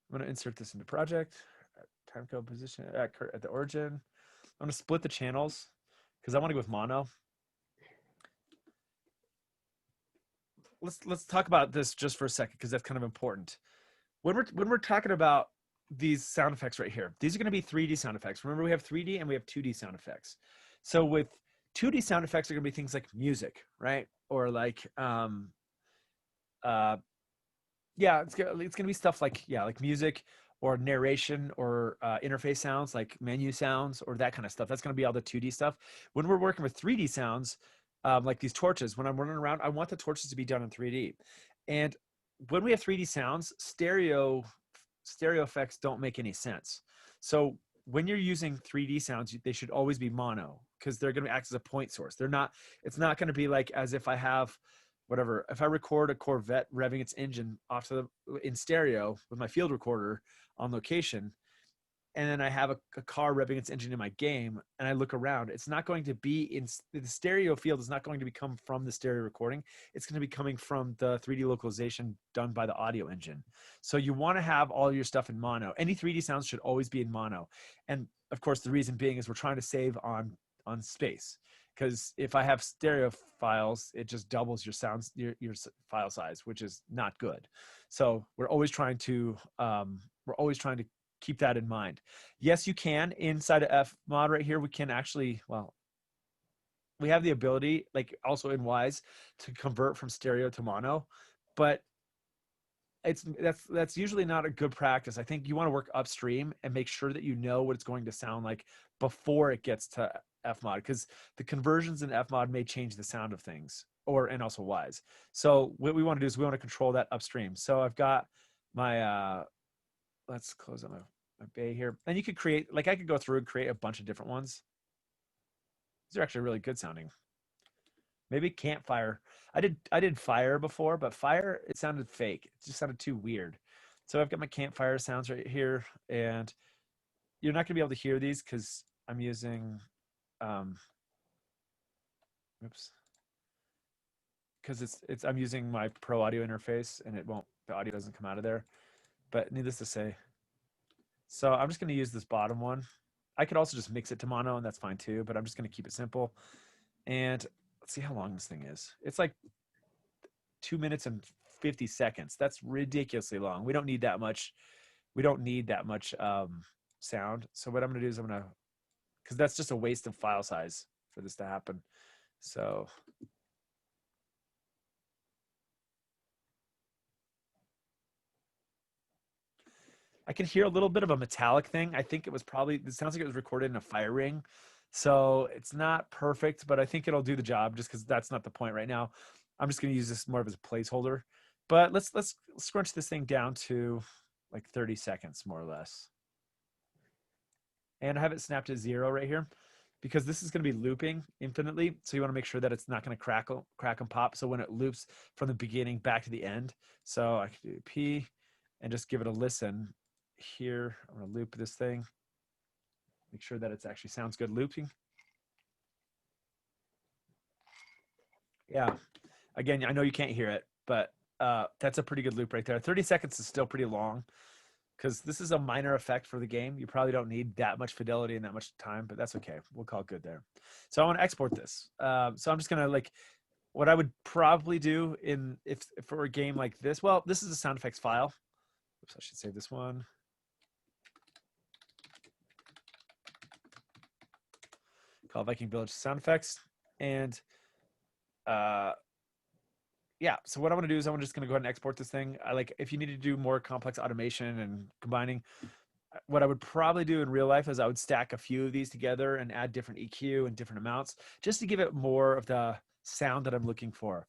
I'm going to insert this into project. Timecode position at the origin. I'm going to split the channels because I want to go with mono. Let's talk about this just for a second because that's kind of important. When we're talking about these sound effects right here, these are going to be 3D sound effects. Remember, we have 3D and we have 2D sound effects. So with 2D sound effects are going to be things like music, right? Or like yeah, it's gonna be stuff like like music or narration or interface sounds like menu sounds or that kind of stuff. That's gonna be all the 2D stuff. When we're working with 3D sounds, like these torches, when I'm running around, I want the torches to be done in 3D. And when we have 3D sounds, stereo effects don't make any sense. So when you're using 3D sounds, they should always be mono because they're going to act as a point source. It's not going to be like as if I have whatever. If I record a Corvette revving its engine in stereo with my field recorder on location, and then I have a car revving its engine in my game, and I look around, it's not going to be in the stereo field is not going to become from the stereo recording. It's going to be coming from the 3D localization done by the audio engine. So you want to have all your stuff in mono. Any 3D sounds should always be in mono. And of course, the reason being is we're trying to save on space. Because if I have stereo files, it just doubles your your file size, which is not good. So we're always trying to keep that in mind. Yes, you can inside of FMOD right here. We can actually, well, we have the ability, like also in Wise, to convert from stereo to mono, but that's usually not a good practice. I think you want to work upstream and make sure that you know what it's going to sound like before it gets to FMOD, because the conversions in FMOD may change the sound of things, and also Wise. So what we want to do is we want to control that upstream. So I've got my let's close on my bay here. And you could create, like I could go through and create a bunch of different ones. These are actually really good sounding. Maybe campfire. I did fire before, but fire, it sounded fake. It just sounded too weird. So I've got my campfire sounds right here, and you're not going to be able to hear these because I'm using, oops, because I'm using my Pro Audio interface, and the audio doesn't come out of there. But needless to say, so I'm just going to use this bottom one. I could also just mix it to mono, and that's fine too. But I'm just going to keep it simple. And let's see how long this thing is. It's like 2 minutes and 50 seconds. That's ridiculously long. We don't need that much. We don't need that much sound. So what I'm going to do is because that's just a waste of file size for this to happen. So I can hear a little bit of a metallic thing. I think it sounds like it was recorded in a fire ring. So it's not perfect, but I think it'll do the job just because that's not the point right now. I'm just going to use this more of as a placeholder. But let's scrunch this thing down to like 30 seconds, more or less. And I have it snapped to 0 right here because this is going to be looping infinitely. So you want to make sure that it's not going to crack and pop. So when it loops from the beginning back to the end. So I can do P and just give it a listen here. I'm going to loop this thing. Make sure that it actually sounds good looping. Yeah. Again, I know you can't hear it, but that's a pretty good loop right there. 30 seconds is still pretty long because this is a minor effect for the game. You probably don't need that much fidelity and that much time, but that's okay. We'll call it good there. So I want to export this. So I'm just going to what I would probably do if for a game like this, well, this is a sound effects file. Oops, I should save this one. Called Viking Village sound effects. And yeah, so what I'm going to do is I'm just going to go ahead and export this thing. If you need to do more complex automation and combining, what I would probably do in real life is I would stack a few of these together and add different EQ and different amounts just to give it more of the sound that I'm looking for.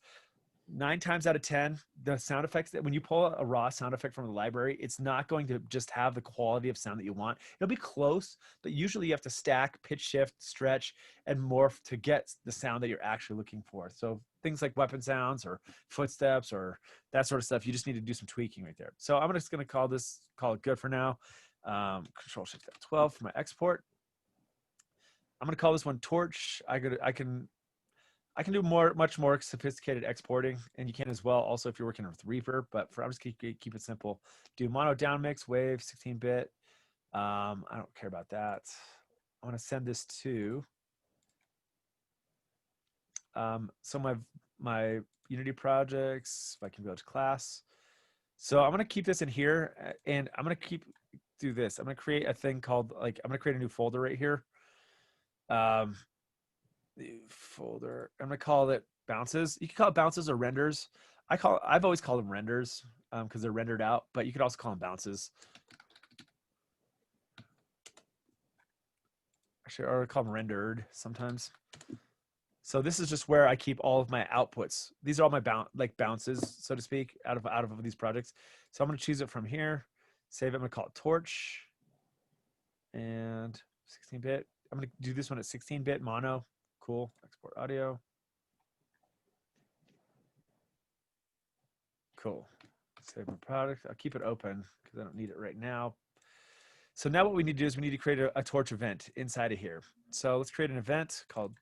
9 times out of 10, the sound effects that when you pull a raw sound effect from the library, it's not going to just have the quality of sound that you want. It'll be close, but usually you have to stack, pitch shift, stretch, and morph to get the sound that you're actually looking for. So things like weapon sounds or footsteps or that sort of stuff, you just need to do some tweaking right there. So I'm just going to call it good for now. Control Shift F12 for my export. I'm going to call this one Torch. I can do much more sophisticated exporting, and you can as well. Also, if you're working with Reaper, but I'm just keep it simple. Do mono down mix, wave, 16-bit. I don't care about that. I want to send this to. So my Unity projects, if I can go to class. So I'm gonna keep this in here, and I'm gonna do this. I'm gonna create a thing called I'm gonna create a new folder right here. New folder. I'm gonna call it bounces. You can call it bounces or renders. I've always called them renders because they're rendered out, but you could also call them bounces. Actually, or call them rendered sometimes. So this is just where I keep all of my outputs. These are all my bounces, so to speak, out of these projects. So I'm gonna choose it from here. Save it. I'm gonna call it Torch. And 16-bit. I'm gonna do this one at 16-bit mono. Cool. Export audio. Cool. Save my product. I'll keep it open because I don't need it right now. So now what we need to do is we need to create a torch event inside of here. So let's create an event called,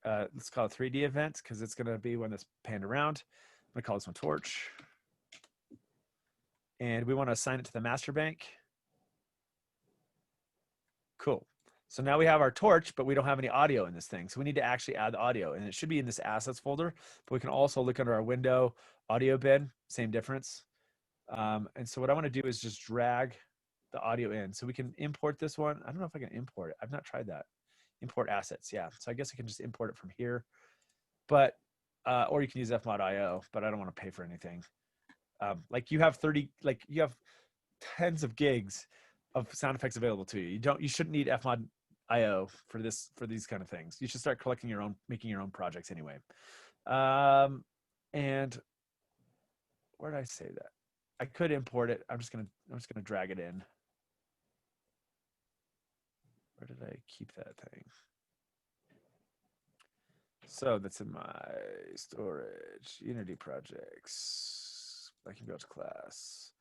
let's call it 3D event because it's going to be one that's panned around. I'm going to call this one torch. And we want to assign it to the master bank. Cool. So now we have our torch, but we don't have any audio in this thing. So we need to actually add the audio, and it should be in this assets folder, but we can also look under our window audio bin, same difference. And so what I want to do is just drag the audio in. So we can import this one. I don't know if I can import it. I've not tried that. Import assets, yeah. So I guess I can just import it from here. But, or you can use FMOD.io, but I don't want to pay for anything. You have you have tens of gigs of sound effects available to you. You shouldn't need FMOD.io for these kind of things. You should start collecting making your own projects anyway. And where did I say that? I could import it. I'm just gonna drag it in. Where did I keep that thing? So that's in my storage, Unity projects. I can go to class.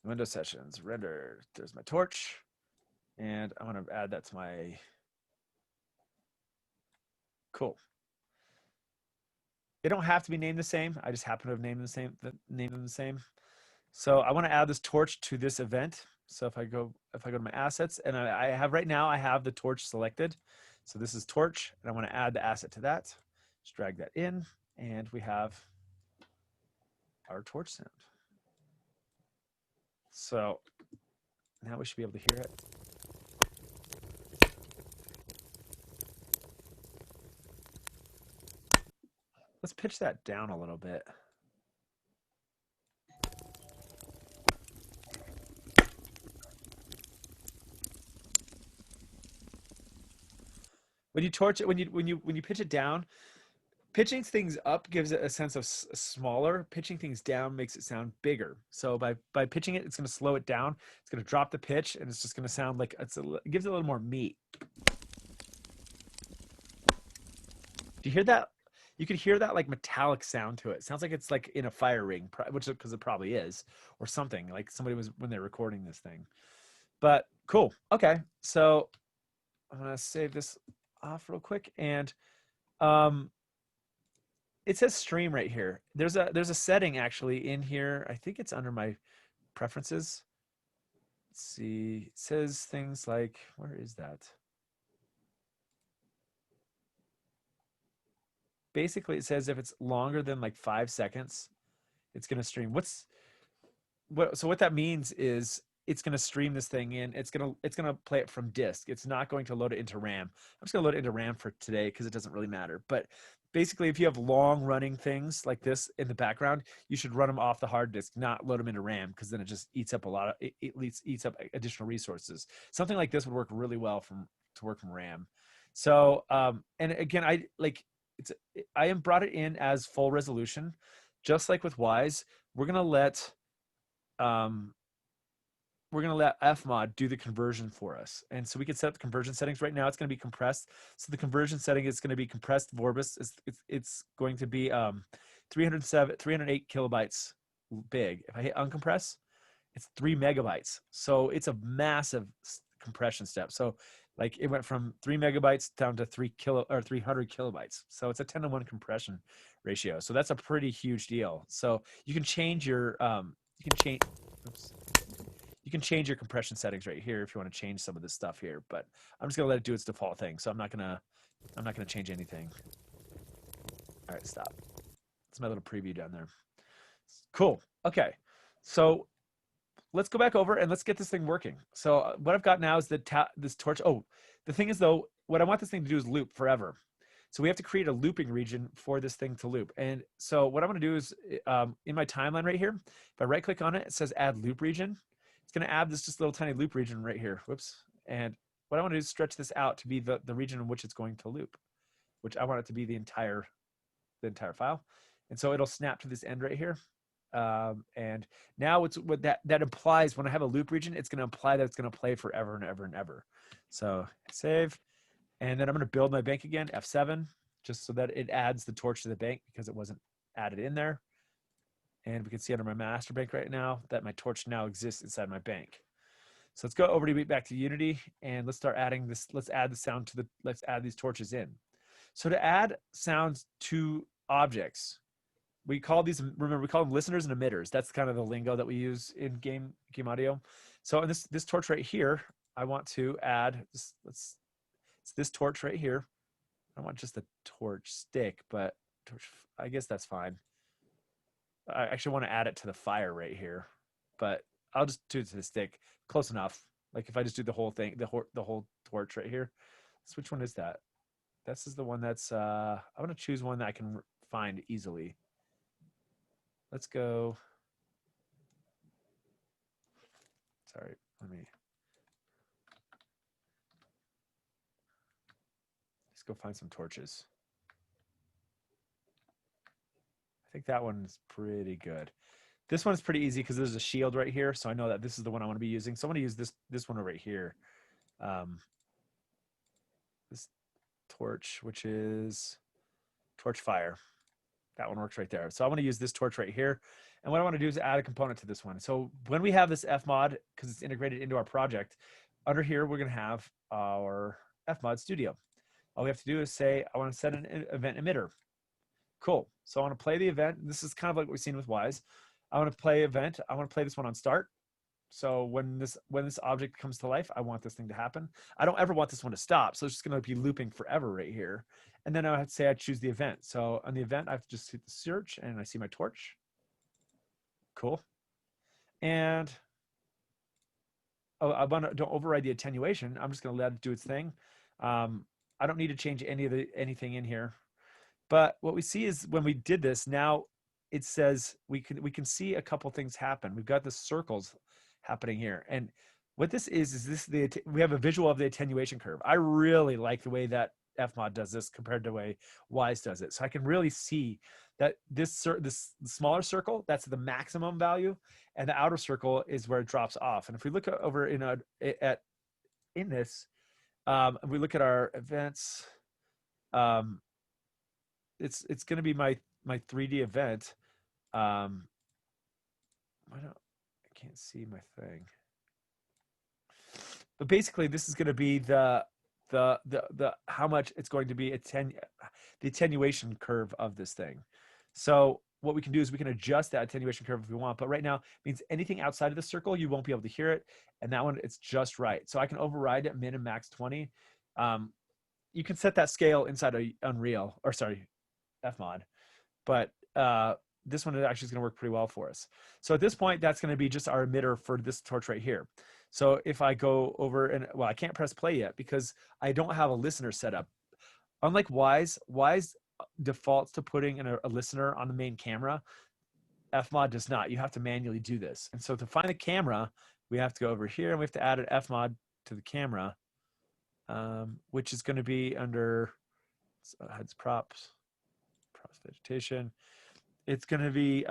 Window sessions, render. There's my torch. And I want to add that to my, cool. They don't have to be named the same. I just happen to have named them the same. So I want to add this torch to this event. So if I go to my assets, and I have right now, I have the torch selected. So this is torch, and I want to add the asset to that. Just drag that in, and we have our torch sound. So now we should be able to hear it. Let's pitch that down a little bit. When you torch it, when you pitch it down, pitching things up gives it a sense of smaller. Pitching things down makes it sound bigger. So by pitching it, it's going to slow it down. It's going to drop the pitch, and it's just going to sound like it gives it a little more meat. Do you hear that? You can hear that like metallic sound to it. It sounds like it's like in a fire ring, which because it probably is, or something like somebody was when they're recording this thing. But cool. Okay, so I'm gonna save this off real quick, and it says stream right here. There's a setting actually in here. I think it's under my preferences. Let's see. It says things like, where is that? Basically, it says if it's longer than like 5 seconds, it's going to stream. So what that means is it's going to stream this thing in. It's going to play it from disk. It's not going to load it into RAM. I'm just going to load it into RAM for today because it doesn't really matter. But basically, if you have long running things like this in the background, you should run them off the hard disk, not load them into RAM, because then it just eats up eats up additional resources. Something like this would work really well to work from RAM. So and again, I am brought it in as full resolution, just like with Wise. We're gonna let FMOD do the conversion for us. And so we can set up the conversion settings. Right now it's going to be compressed. So the conversion setting is going to be compressed Vorbis. It's going to be 308 kilobytes big. If I hit uncompress, it's 3 megabytes. So it's a massive compression step. So like it went from 3 megabytes down to 300 kilobytes. So it's a 10-to-1 compression ratio. So that's a pretty huge deal. So you can change your you can change your compression settings right here if you want to change some of this stuff here, but I'm just gonna let it do its default thing. So I'm not gonna change anything. All right, stop. It's my little preview down there. Cool. Okay, so let's go back over and let's get this thing working. So what I've got now is this torch. Oh, the thing is though, what I want this thing to do is loop forever. So we have to create a looping region for this thing to loop. And so what I'm gonna do is in my timeline right here, if I right click on it, it says add loop region. It's gonna add this just little tiny loop region right here. Whoops. And what I want to do is stretch this out to be the region in which it's going to loop, which I want it to be the entire file. And so it'll snap to this end right here. And now it's what that implies when I have a loop region, it's going to imply that it's going to play forever and ever and ever. So save, and then I'm going to build my bank again, F7, just so that it adds the torch to the bank because it wasn't added in there. And we can see under my master bank right now that my torch now exists inside my bank. So let's go over to back to Unity and let's start adding this. Let's add the sound to let's add these torches in. So to add sounds to objects, we call these, remember, we call them listeners and emitters. That's kind of the lingo that we use in game audio. So in this torch right here, I want to add this. It's this torch right here. I don't want just the torch stick, but torch, I guess that's fine. I actually want to add it to the fire right here, but I'll just do it to the stick. Close enough. Like if I just do the whole thing, the whole torch right here. So which one is that? This is the one that's, I want to choose one that I can find easily. Let's go. Sorry, let's go find some torches. I think that one's pretty good. This one's pretty easy because there's a shield right here, so I know that this is the one I want to be using. So I'm going to use this one right here. This torch, which is torch fire. That one works right there. So I'm going to use this torch right here. And what I want to do is add a component to this one. So when we have this FMOD, because it's integrated into our project, under here, we're going to have our FMOD studio. All we have to do is say, I want to set an event emitter. Cool. So I want to play the event. This is kind of like what we've seen with Wise. I want to play event. I want to play this one on start. So when this object comes to life, I want this thing to happen. I don't ever want this one to stop. So it's just going to be looping forever right here. And then I have to say I choose the event. So on the event, I have to just hit the search and I see my torch. Cool. And I want to don't override the attenuation. I'm just going to let it do its thing. I don't need to change anything in here. But what we see is when we did this, now it says we can see a couple things happen. We've got the circles happening here. And what this is we have a visual of the attenuation curve. I really like the way that FMOD does this compared to the way Wise does it. So I can really see that this smaller circle, that's the maximum value, and the outer circle is where it drops off. And if we look over in this, and we look at our events, it's going to be my 3D event. I can't see my thing. But basically, this is going to be the how much it's going to be the attenuation curve of this thing. So what we can do is we can adjust that attenuation curve if we want. But right now, it means anything outside of the circle, you won't be able to hear it. And that one, it's just right. So I can override it min and max 20. You can set that scale inside of Unreal, or sorry, FMOD. But this one actually is going to work pretty well for us. So at this point, that's going to be just our emitter for this torch right here. So if I go over and, well, I can't press play yet because I don't have a listener set up. Unlike Wise defaults to putting in a listener on the main camera. FMOD does not. You have to manually do this. And so to find the camera, we have to go over here and we have to add an FMOD to the camera, which is going to be under heads props vegetation. It's going to be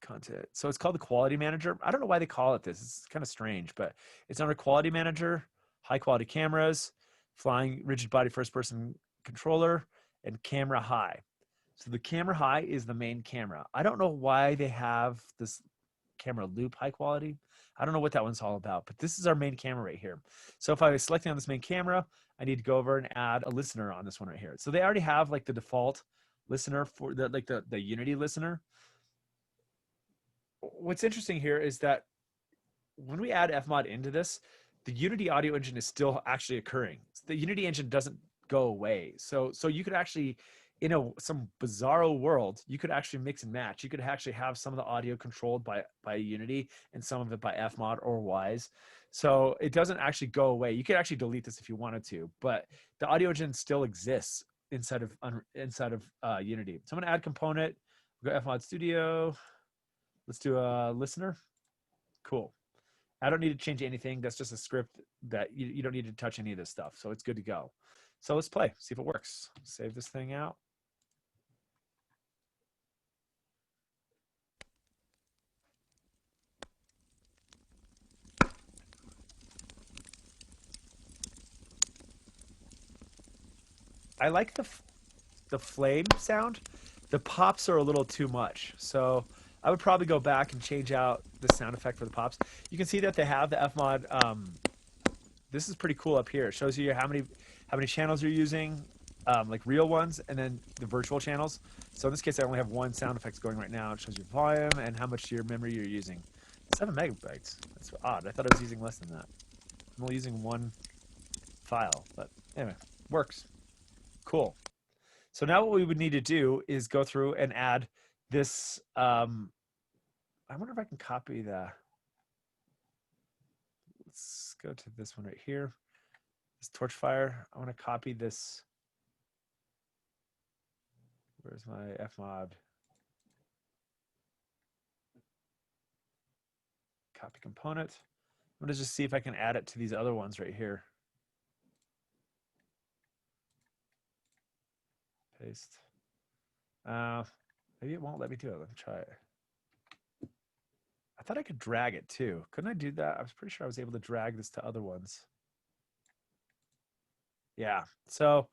content. So it's called the quality manager. I don't know why they call it this. It's kind of strange, but it's under quality manager, high quality cameras, flying rigid body first person controller, and camera high. So the camera high is the main camera. I don't know why they have this camera loop high quality. I don't know what that one's all about, but this is our main camera right here. So if I was selecting on this main camera, I need to go over and add a listener on this one right here. So they already have like the default listener for the Unity listener. What's interesting here is that when we add FMOD into this, the Unity audio engine is still actually occurring. The Unity engine doesn't go away. So you could actually, in some bizarro world, you could actually mix and match. You could actually have some of the audio controlled by Unity and some of it by FMOD or Wise. So it doesn't actually go away. You could actually delete this if you wanted to, but the audio engine still exists inside of Unity. So I'm gonna add component. We'll go FMOD Studio. Let's do a listener. Cool. I don't need to change anything. That's just a script that you don't need to touch any of this stuff. So it's good to go. So let's play, see if it works. Save this thing out. I like the flame sound. The pops are a little too much. So I would probably go back and change out the sound effect for the pops. You can see that they have the FMOD. This is pretty cool up here. It shows you how many channels you're using, like real ones, and then the virtual channels. So in this case, I only have one sound effect going right now. It shows your volume and how much your memory you're using. 7 megabytes. That's odd. I thought I was using less than that. I'm only using one file, but anyway, works. Cool. So now what we would need to do is go through and add this. I wonder if I can copy the. Let's go to this one right here. This torch fire. I want to copy this. Where's my FMOD? Copy component. I'm going to just see if I can add it to these other ones right here. Paste. Maybe it won't let me do it. Let me try it. I thought I could drag it too. Couldn't I do that? I was pretty sure I was able to drag this to other ones. Yeah. So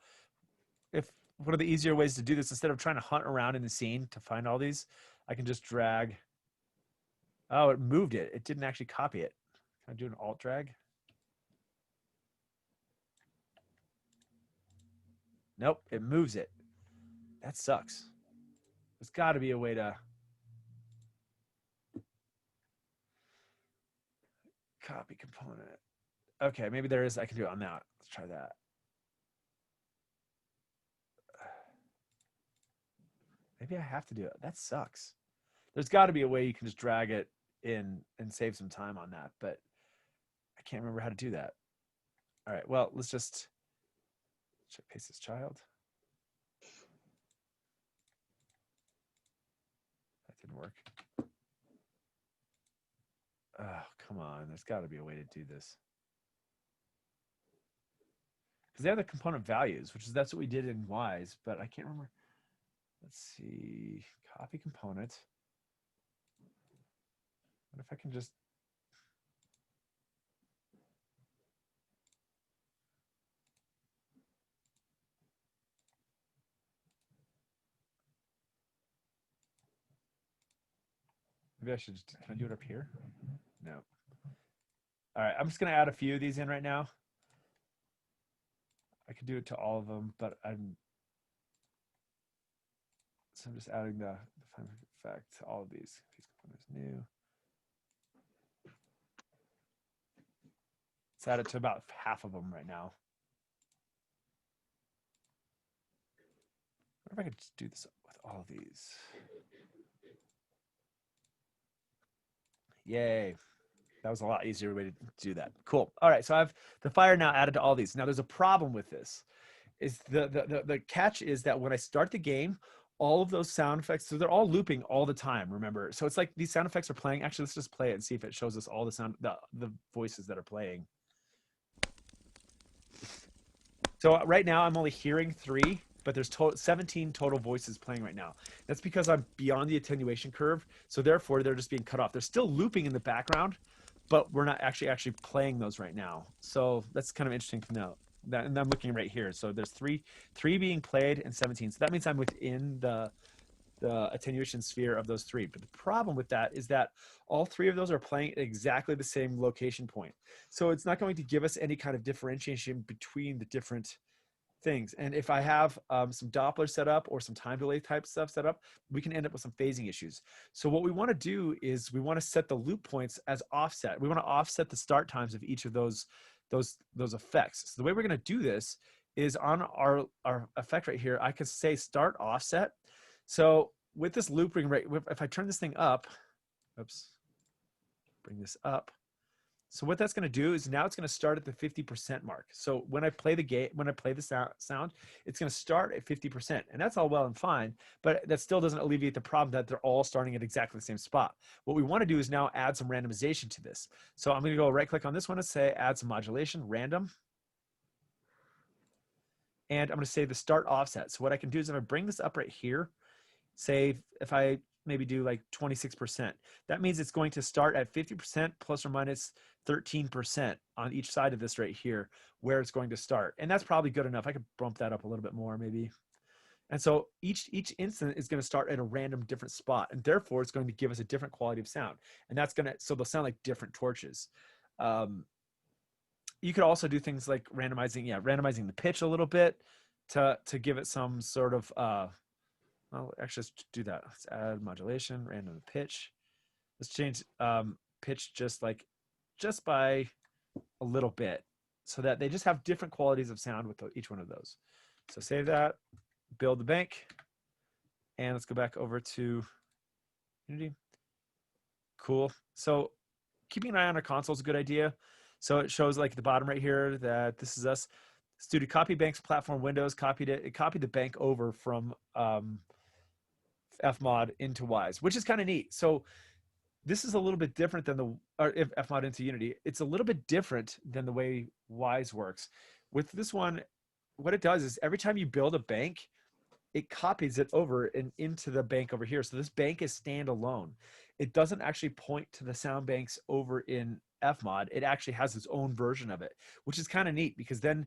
if one of the easier ways to do this, instead of trying to hunt around in the scene to find all these, I can just drag. Oh, it moved it. It didn't actually copy it. Can I do an alt drag? Nope, it moves it. That sucks. There's got to be a way to copy component. Okay, maybe there is. I can do it on that. Let's try that. Maybe I have to do it. That sucks. There's got to be a way you can just drag it in and save some time on that, but I can't remember how to do that. All right, well, let's just paste this child. That didn't work. Oh, come on. There's got to be a way to do this. Because they have the component values, which is that's what we did in Wise, but I can't remember. Let's see. Copy component. What if I can just maybe I should just, can I do it up here? No. All right, I'm just gonna add a few of these in right now. I could do it to all of them, but I'm just adding the final effect to all of these. These components new. Let's add it to about half of them right now. I wonder if I could just do this with all of these. Yay. That was a lot easier way to do that. Cool. All right, so I have the fire now added to all these. Now there's a problem with this. Is the catch is that when I start the game, all of those sound effects, so they're all looping all the time, remember? So it's like these sound effects are playing. Actually, let's just play it and see if it shows us all the sound, the voices that are playing. So right now I'm only hearing 3, but there's 17 total voices playing right now. That's because I'm beyond the attenuation curve. So therefore they're just being cut off. They're still looping in the background, but we're not actually playing those right now. So that's kind of interesting to know. And I'm looking right here. So there's three being played and 17. So that means I'm within the attenuation sphere of those 3. But the problem with that is that all 3 of those are playing at exactly the same location point. So it's not going to give us any kind of differentiation between the different things. And if I have some Doppler set up or some time delay type stuff set up, we can end up with some phasing issues. So what we want to do is we want to set the loop points as offset. We want to offset the start times of each of those effects. So the way we're going to do this is on our effect right here, I could say start offset. So with this looping rate, if I turn this thing up, oops, bring this up. So what that's going to do is now it's going to start at the 50% mark. So when I play the game, when I play the sound, it's going to start at 50%, and that's all well and fine, but that still doesn't alleviate the problem that they're all starting at exactly the same spot. What we want to do is now add some randomization to this. So I'm going to go right click on this one and say add some modulation, random. And I'm going to say the start offset. So what I can do is if I bring this up right here, say if I maybe do like 26%, that means it's going to start at 50% plus or minus 13% on each side of this right here where it's going to start. And that's probably good enough. I could bump that up a little bit more maybe. And so each instant is going to start at a random different spot, and therefore it's going to give us a different quality of sound. And that's going to, so they'll sound like different torches. You could also do things like randomizing the pitch a little bit to give it some sort of, well, actually, let's do that. Let's add modulation, random pitch. Let's change pitch just by a little bit so that they just have different qualities of sound with each one of those. So save that, build the bank, and let's go back over to Unity. Cool. So keeping an eye on our console is a good idea. So it shows like at the bottom right here that this is us. Studio copy banks platform Windows, copied it. It copied the bank over from FMOD into Wise, which is kind of neat. So this is a little bit different than if FMOD into Unity. It's a little bit different than the way Wise works. With this one, what it does is every time you build a bank, it copies it over and into the bank over here. So this bank is standalone. It doesn't actually point to the sound banks over in FMOD. It actually has its own version of it, which is kind of neat because then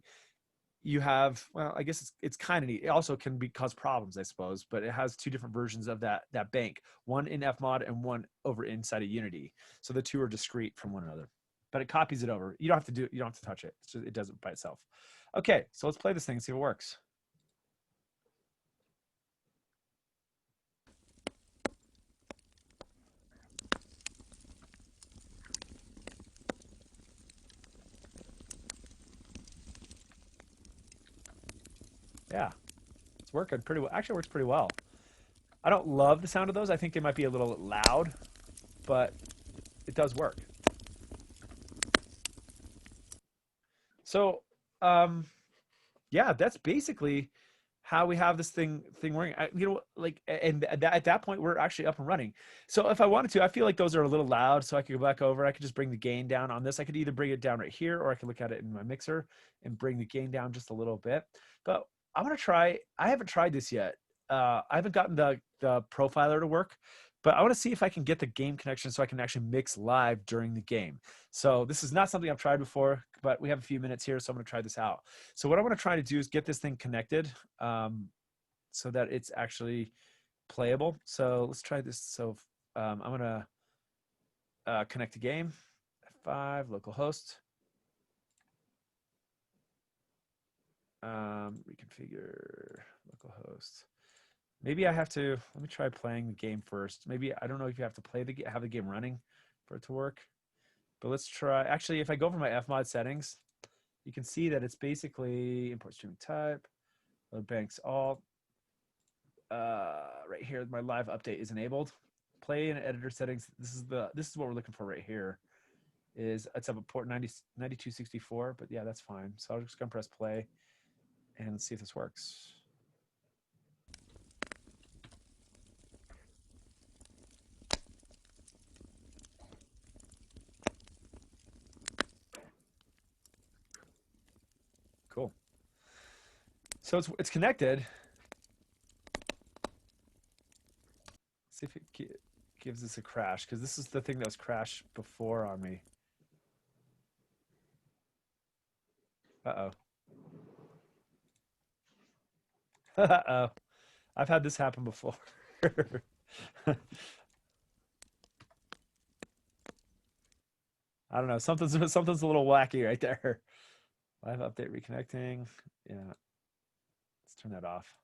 you have, well, I guess it's kind of neat. It also can cause problems, I suppose, but it has two different versions of that bank, one in FMOD and one over inside of Unity. So the two are discrete from one another, but it copies it over. You don't have to you don't have to touch it. It does it by itself. Okay, so let's play this thing and see if it works. Yeah, it's working pretty well. Actually, it works pretty well. I don't love the sound of those. I think they might be a little loud, but it does work. So, yeah, that's basically how we have this thing working. Like, and at that point, we're actually up and running. So if I wanted to, I feel like those are a little loud, so I could go back over. I could just bring the gain down on this. I could either bring it down right here, or I could look at it in my mixer and bring the gain down just a little bit. But I'm gonna try. I haven't tried this yet. I haven't gotten the profiler to work, but I want to see if I can get the game connection so I can actually mix live during the game. So this is not something I've tried before, but we have a few minutes here, so I'm going to try this out. So what I want to try to do is get this thing connected so that it's actually playable. So let's try this. So I'm going to connect the game, F5, localhost, reconfigure localhost. Maybe I have to, let me try playing the game first. Maybe, I don't know if you have to have the game running for it to work. But let's try, actually, if I go over my FMOD settings, you can see that it's basically import streaming type, load banks all. Right here, my live update is enabled. Play and editor settings. This is what we're looking for right here. It's up at port 9264, but yeah, that's fine. So I'm just gonna press play and see if this works. Cool. So it's connected. Let's see if it gives us a crash, because this is the thing that was crashed before on me. Uh-oh. Uh-oh. I've had this happen before. I don't know. Something's a little wacky right there. Live update reconnecting. Yeah. Let's turn that off.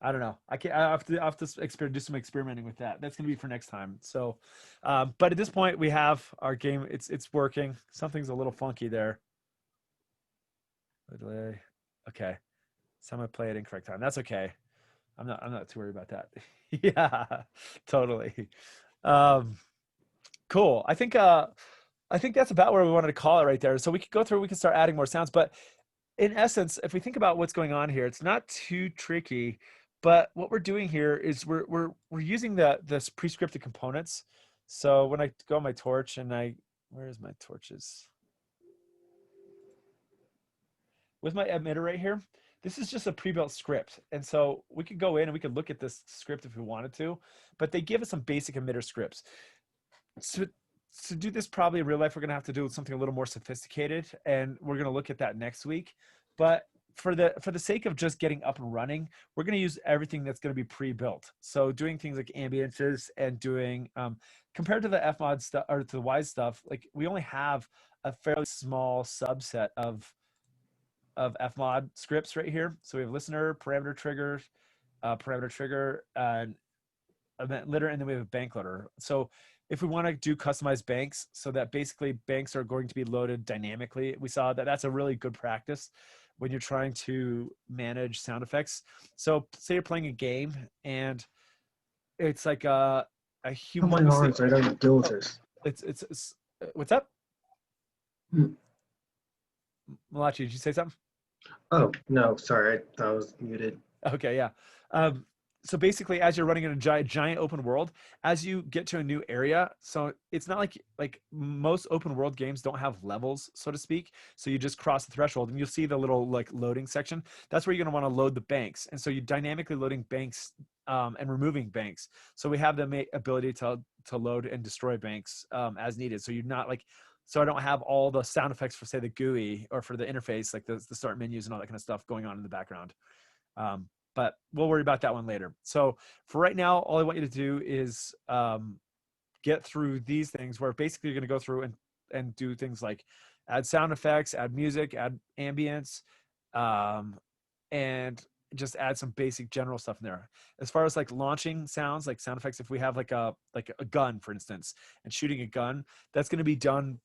I don't know. I have to do some experimenting with that. That's gonna be for next time. So, but at this point we have our game. It's working. Something's a little funky there. Delay. Okay. So I'm gonna play it in correct time. That's okay. I'm not too worried about that. Yeah, totally. Cool. I think that's about where we wanted to call it right there. So we could go through, we can start adding more sounds, but in essence, if we think about what's going on here, it's not too tricky, but what we're doing here is we're using this pre-scripted components. So when I go on my torch and where's my torches? With my emitter right here, this is just a pre-built script. And so we could go in and we could look at this script if we wanted to, but they give us some basic emitter scripts. So to do this probably in real life, we're going to have to do something a little more sophisticated, and we're going to look at that next week. But for the sake of just getting up and running, we're going to use everything that's going to be pre-built. So doing things like ambiances and doing, compared to the FMOD stuff or to the WISE stuff, like we only have a fairly small subset of FMOD scripts right here. So we have listener, parameter trigger, and event litter, and then we have a bank loader. So if we want to do customized banks, so that basically banks are going to be loaded dynamically, we saw that that's a really good practice when you're trying to manage sound effects. So say you're playing a game and it's like a human. Oh my God, I don't do this. It's what's up? Malachi, did you say something? Oh, no, sorry, I was muted. Okay, yeah. So basically, as you're running in a giant open world, as you get to a new area, so it's not like most open world games don't have levels, so to speak. So you just cross the threshold, and you'll see the little like loading section. That's where you're going to want to load the banks, and so you're dynamically loading banks and removing banks. So we have the ability to load and destroy banks as needed. So you're not like so I don't have all the sound effects for, say, the GUI or for the interface, like the start menus and all that kind of stuff going on in the background. But we'll worry about that one later. So for right now, all I want you to do is get through these things where basically you're going to go through and do things like add sound effects, add music, add ambience, and just add some basic general stuff in there. As far as like launching sounds, like sound effects, if we have like a gun, for instance, and shooting a gun, that's going to be done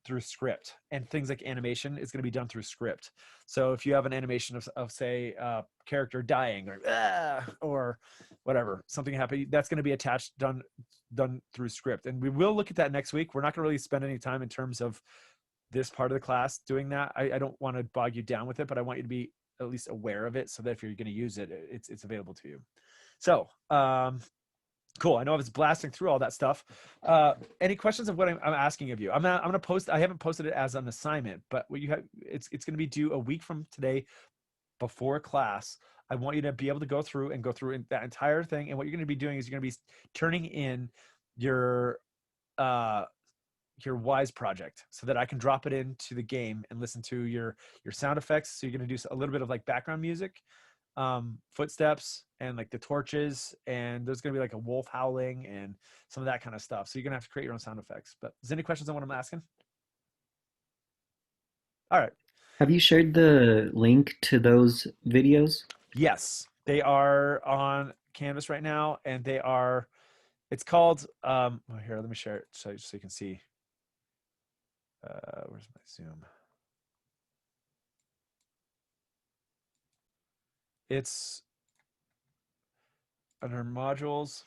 through script, and things like animation is going to be done through script. So if you have an animation of say character dying or whatever, something happening, that's going to be attached, done through script. And we will look at that next week. We're not going to really spend any time in terms of this part of the class doing that. I don't want to bog you down with it, but I want you to be at least aware of it so that if you're going to use it, it's available to you. So cool. I know I was blasting through all that stuff. Any questions of what I'm asking of you? I'm going to post. I haven't posted it as an assignment, but what you have, it's going to be due a week from today before class. I want you to be able to go through that entire thing. And what you're going to be doing is you're going to be turning in your Wise project so that I can drop it into the game and listen to your sound effects. So you're going to do a little bit of like background music, footsteps, and like the torches, and there's going to be like a wolf howling and some of that kind of stuff. So you're going to have to create your own sound effects. But is there any questions on what I'm asking? All right. Have you shared the link to those videos? Yes, they are on Canvas right now, and it's called, here, let me share it so you can see. Where's my Zoom? It's under modules.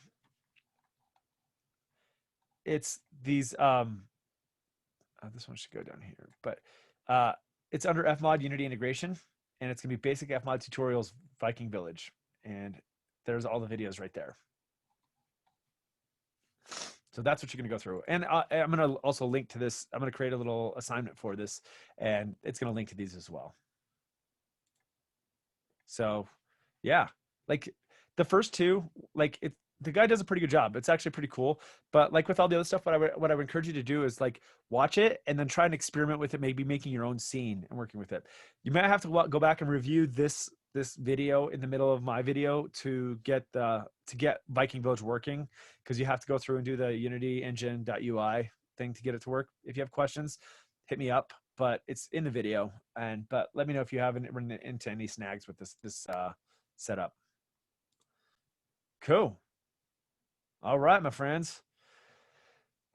It's these, this one should go down here, but it's under FMOD Unity integration, and it's gonna be basic FMOD tutorials Viking Village, and there's all the videos right there. So that's what you're going to go through. And I'm going to also link to this. I'm going to create a little assignment for this, and it's going to link to these as well. So yeah, like the first two, like the guy does a pretty good job. It's actually pretty cool. But like with all the other stuff, what I would encourage you to do is like watch it and then try and experiment with it, maybe making your own scene and working with it. You might have to go back and review this video in the middle of my video to get Viking Village working, because you have to go through and do the Unity engine.ui thing to get it to work. If you have questions, hit me up, but it's in the video. But let me know if you haven't run into any snags with this setup. Cool. All right, my friends.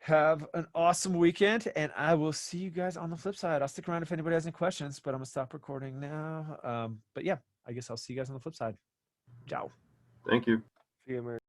Have an awesome weekend, and I will see you guys on the flip side. I'll stick around if anybody has any questions, but I'm gonna stop recording now. But yeah, I guess I'll see you guys on the flip side. Ciao. Thank you. See you, man.